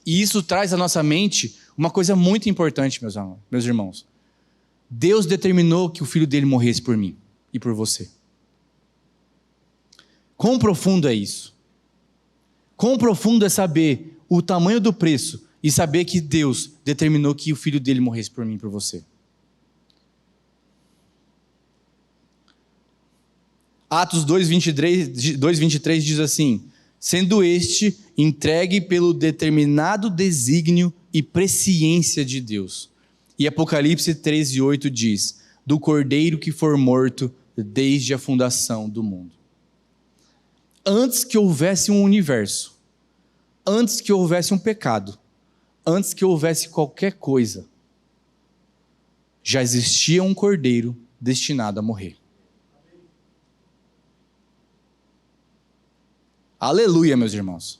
E isso traz à nossa mente uma coisa muito importante, meus irmãos. Deus determinou que o filho dele morresse por mim e por você. Quão profundo é isso? Quão profundo é saber o tamanho do preço e saber que Deus determinou que o filho dele morresse por mim e por você. Atos 2:23 diz assim, sendo este entregue pelo determinado desígnio e presciência de Deus. E Apocalipse 13:8 diz, do cordeiro que for morto desde a fundação do mundo. Antes que houvesse um universo, antes que houvesse um pecado, antes que houvesse qualquer coisa, já existia um cordeiro destinado a morrer. Aleluia, meus irmãos.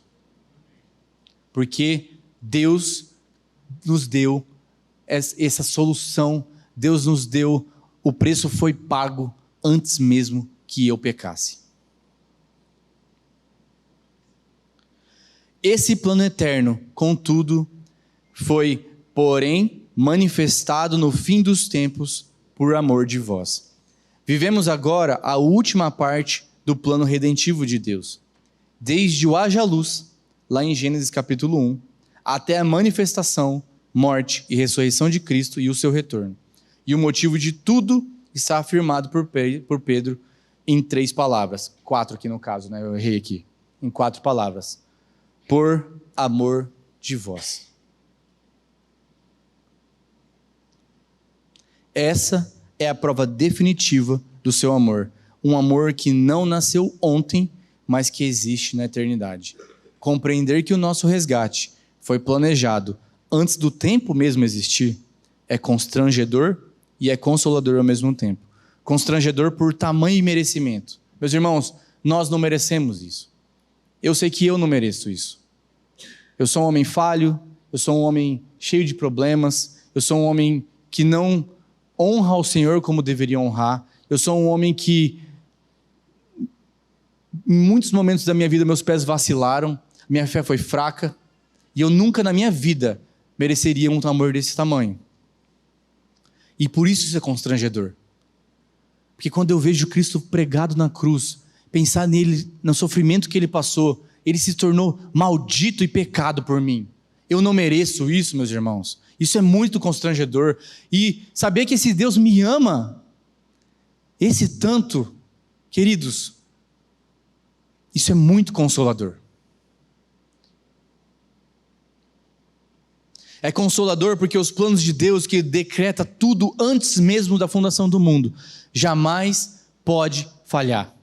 Porque Deus nos deu essa solução, Deus nos deu, o preço foi pago antes mesmo que eu pecasse. Esse plano eterno, contudo, foi, porém, manifestado no fim dos tempos por amor de vós. Vivemos agora a última parte do plano redentivo de Deus. Desde o haja luz, lá em Gênesis capítulo 1, até a manifestação, morte e ressurreição de Cristo e o seu retorno. E o motivo de tudo está afirmado por Pedro em 3 palavras. 4 aqui no caso, né? Eu errei aqui. Em 4 palavras. Por amor de vós. Essa é a prova definitiva do seu amor. Um amor que não nasceu ontem, mas que existe na eternidade. Compreender que o nosso resgate foi planejado antes do tempo mesmo existir é constrangedor e é consolador ao mesmo tempo. Constrangedor por tamanho e merecimento. Meus irmãos, nós não merecemos isso. Eu sei que eu não mereço isso. Eu sou um homem falho, eu sou um homem cheio de problemas, eu sou um homem que não honra ao Senhor como deveria honrar, eu sou um homem que em muitos momentos da minha vida meus pés vacilaram, minha fé foi fraca, e eu nunca na minha vida mereceria um amor desse tamanho. E por isso é constrangedor. Porque quando eu vejo Cristo pregado na cruz, pensar nele, no sofrimento que ele passou, ele se tornou maldito e pecado por mim. Eu não mereço isso, meus irmãos. Isso é muito constrangedor. E saber que esse Deus me ama, esse tanto, queridos, isso é muito consolador. É consolador porque os planos de Deus, que decreta tudo antes mesmo da fundação do mundo, jamais pode falhar.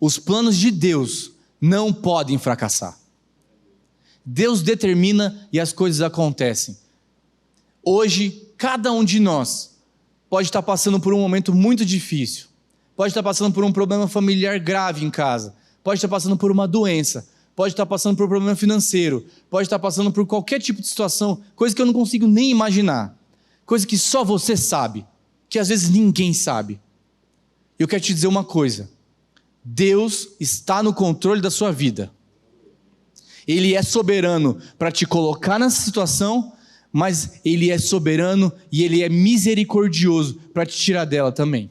Os planos de Deus não podem fracassar. Deus determina e as coisas acontecem. Hoje, cada um de nós pode estar passando por um momento muito difícil. Pode estar passando por um problema familiar grave em casa. Pode estar passando por uma doença. Pode estar passando por um problema financeiro. Pode estar passando por qualquer tipo de situação. Coisa que eu não consigo nem imaginar. Coisa que só você sabe. Que às vezes ninguém sabe. Eu quero te dizer uma coisa. Deus está no controle da sua vida. Ele é soberano para te colocar nessa situação, mas Ele é soberano e Ele é misericordioso para te tirar dela também.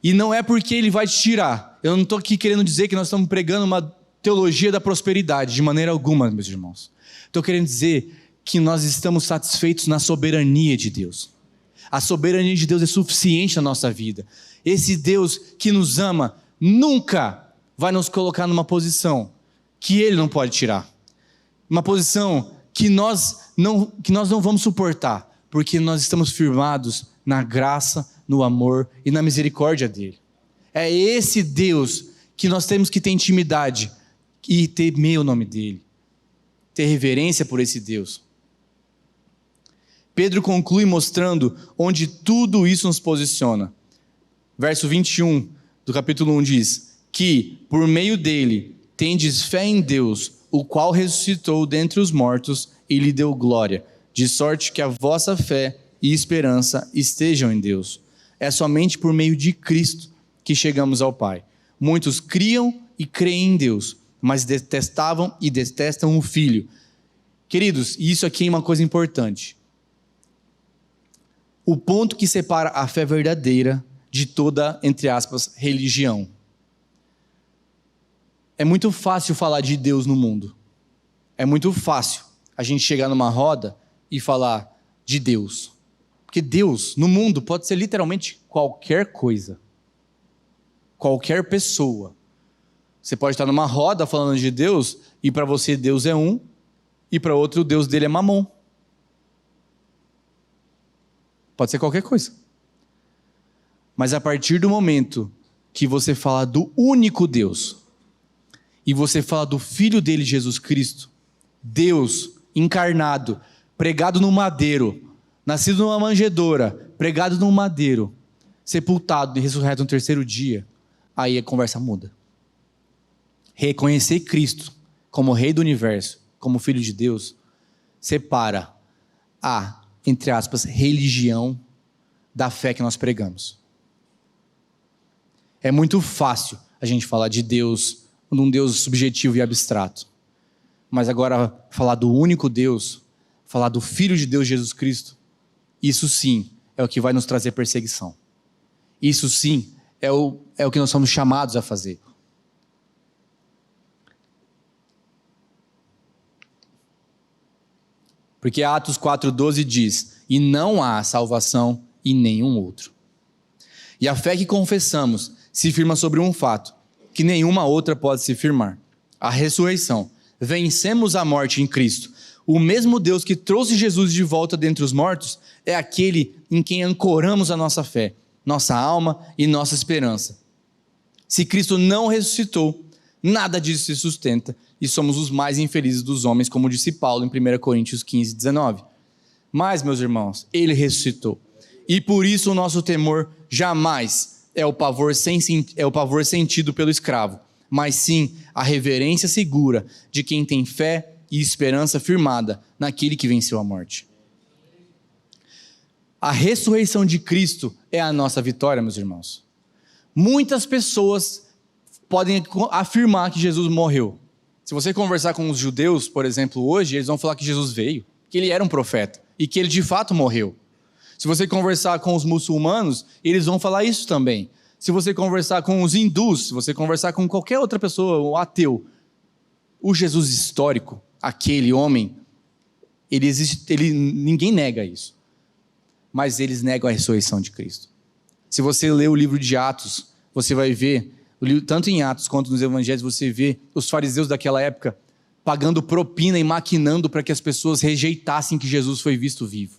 E não é porque Ele vai te tirar. Eu não estou aqui querendo dizer que nós estamos pregando uma teologia da prosperidade, de maneira alguma, meus irmãos. Estou querendo dizer que nós estamos satisfeitos na soberania de Deus. A soberania de Deus é suficiente na nossa vida. Esse Deus que nos ama nunca vai nos colocar numa posição que Ele não pode tirar. Uma posição que nós não vamos suportar, porque nós estamos firmados na graça, no amor e na misericórdia dEle. É esse Deus que nós temos que ter intimidade e temer o nome dEle, ter reverência por esse Deus. Pedro conclui mostrando onde tudo isso nos posiciona. Verso 21 do capítulo 1 diz que, por meio dele, tendes fé em Deus, o qual ressuscitou dentre os mortos e lhe deu glória, de sorte que a vossa fé e esperança estejam em Deus. É somente por meio de Cristo que chegamos ao Pai. Muitos criam e creem em Deus, mas detestavam e detestam o Filho. Queridos, isso aqui é uma coisa importante. O ponto que separa a fé verdadeira de toda, entre aspas, religião. É muito fácil falar de Deus no mundo. É muito fácil a gente chegar numa roda e falar de Deus. Porque Deus, no mundo, pode ser literalmente qualquer coisa. Qualquer pessoa. Você pode estar numa roda falando de Deus, e para você Deus é um, e para outro o Deus dele é Mamon. Pode ser qualquer coisa. Mas a partir do momento que você fala do único Deus, e você fala do Filho dele, Jesus Cristo, Deus encarnado, pregado no madeiro, nascido numa manjedoura, pregado num madeiro, sepultado e ressurreto no terceiro dia, aí a conversa muda. Reconhecer Cristo como Rei do Universo, como Filho de Deus, separa a, entre aspas, religião da fé que nós pregamos. É muito fácil a gente falar de Deus, de um Deus subjetivo e abstrato. Mas agora, falar do único Deus, falar do Filho de Deus, Jesus Cristo, isso sim é o que vai nos trazer perseguição. Isso sim é o que nós somos chamados a fazer. Porque Atos 4,12 diz: e não há salvação em nenhum outro. E a fé que confessamos se firma sobre um fato, que nenhuma outra pode se firmar: a ressurreição. Vencemos a morte em Cristo. O mesmo Deus que trouxe Jesus de volta dentre os mortos é aquele em quem ancoramos a nossa fé, nossa alma e nossa esperança. Se Cristo não ressuscitou, nada disso se sustenta e somos os mais infelizes dos homens, como disse Paulo em 1 Coríntios 15, 19. Mas, meus irmãos, ele ressuscitou. E por isso o nosso temor jamais é o pavor sentido pelo escravo, mas sim a reverência segura de quem tem fé e esperança firmada naquele que venceu a morte. A ressurreição de Cristo é a nossa vitória, meus irmãos. Muitas pessoas podem afirmar que Jesus morreu. Se você conversar com os judeus, por exemplo, hoje, eles vão falar que Jesus veio, que ele era um profeta e que ele de fato morreu. Se você conversar com os muçulmanos, eles vão falar isso também. Se você conversar com os hindus, se você conversar com qualquer outra pessoa, o ateu, o Jesus histórico, aquele homem, ele existe, ninguém nega isso. Mas eles negam a ressurreição de Cristo. Se você ler o livro de Atos, você vai ver, tanto em Atos quanto nos Evangelhos, você vê os fariseus daquela época pagando propina e maquinando para que as pessoas rejeitassem que Jesus foi visto vivo.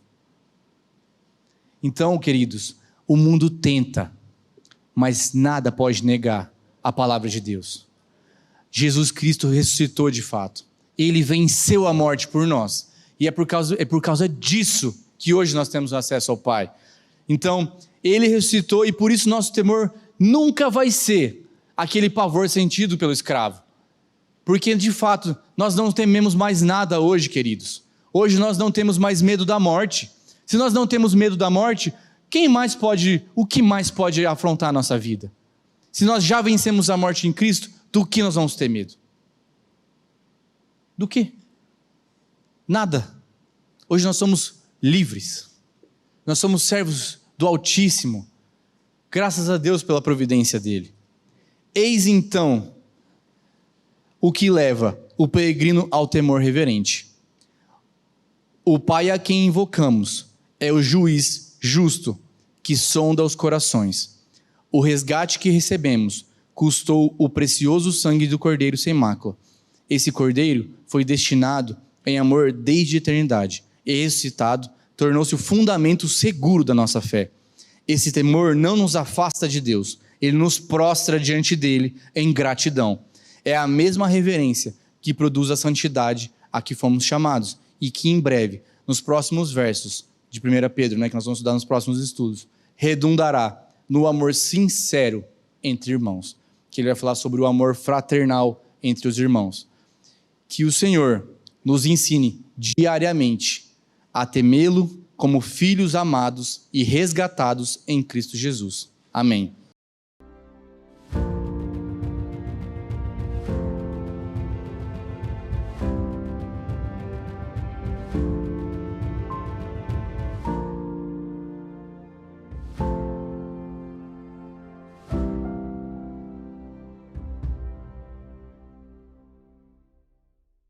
Então, queridos, o mundo tenta, mas nada pode negar a palavra de Deus. Jesus Cristo ressuscitou de fato. Ele venceu a morte por nós. E é por causa disso que hoje nós temos acesso ao Pai. Então, ele ressuscitou e por isso nosso temor nunca vai ser aquele pavor sentido pelo escravo. Porque, de fato, nós não tememos mais nada hoje, queridos. Hoje nós não temos mais medo da morte. Se nós não temos medo da morte, o que mais pode afrontar a nossa vida? Se nós já vencemos a morte em Cristo, do que nós vamos ter medo? Do quê? Nada. Hoje nós somos livres. Nós somos servos do Altíssimo. Graças a Deus pela providência dele. Eis então o que leva o peregrino ao temor reverente. O Pai a quem invocamos é o juiz justo que sonda os corações. O resgate que recebemos custou o precioso sangue do Cordeiro sem mácula. Esse Cordeiro foi destinado em amor desde a eternidade e ressuscitado tornou-se o fundamento seguro da nossa fé. Esse temor não nos afasta de Deus, ele nos prostra diante dele em gratidão. É a mesma reverência que produz a santidade a que fomos chamados e que em breve, nos próximos versos de 1 Pedro, que nós vamos estudar nos próximos estudos, redundará no amor sincero entre irmãos, que ele vai falar sobre o amor fraternal entre os irmãos. Que o Senhor nos ensine diariamente a temê-lo como filhos amados e resgatados em Cristo Jesus. Amém.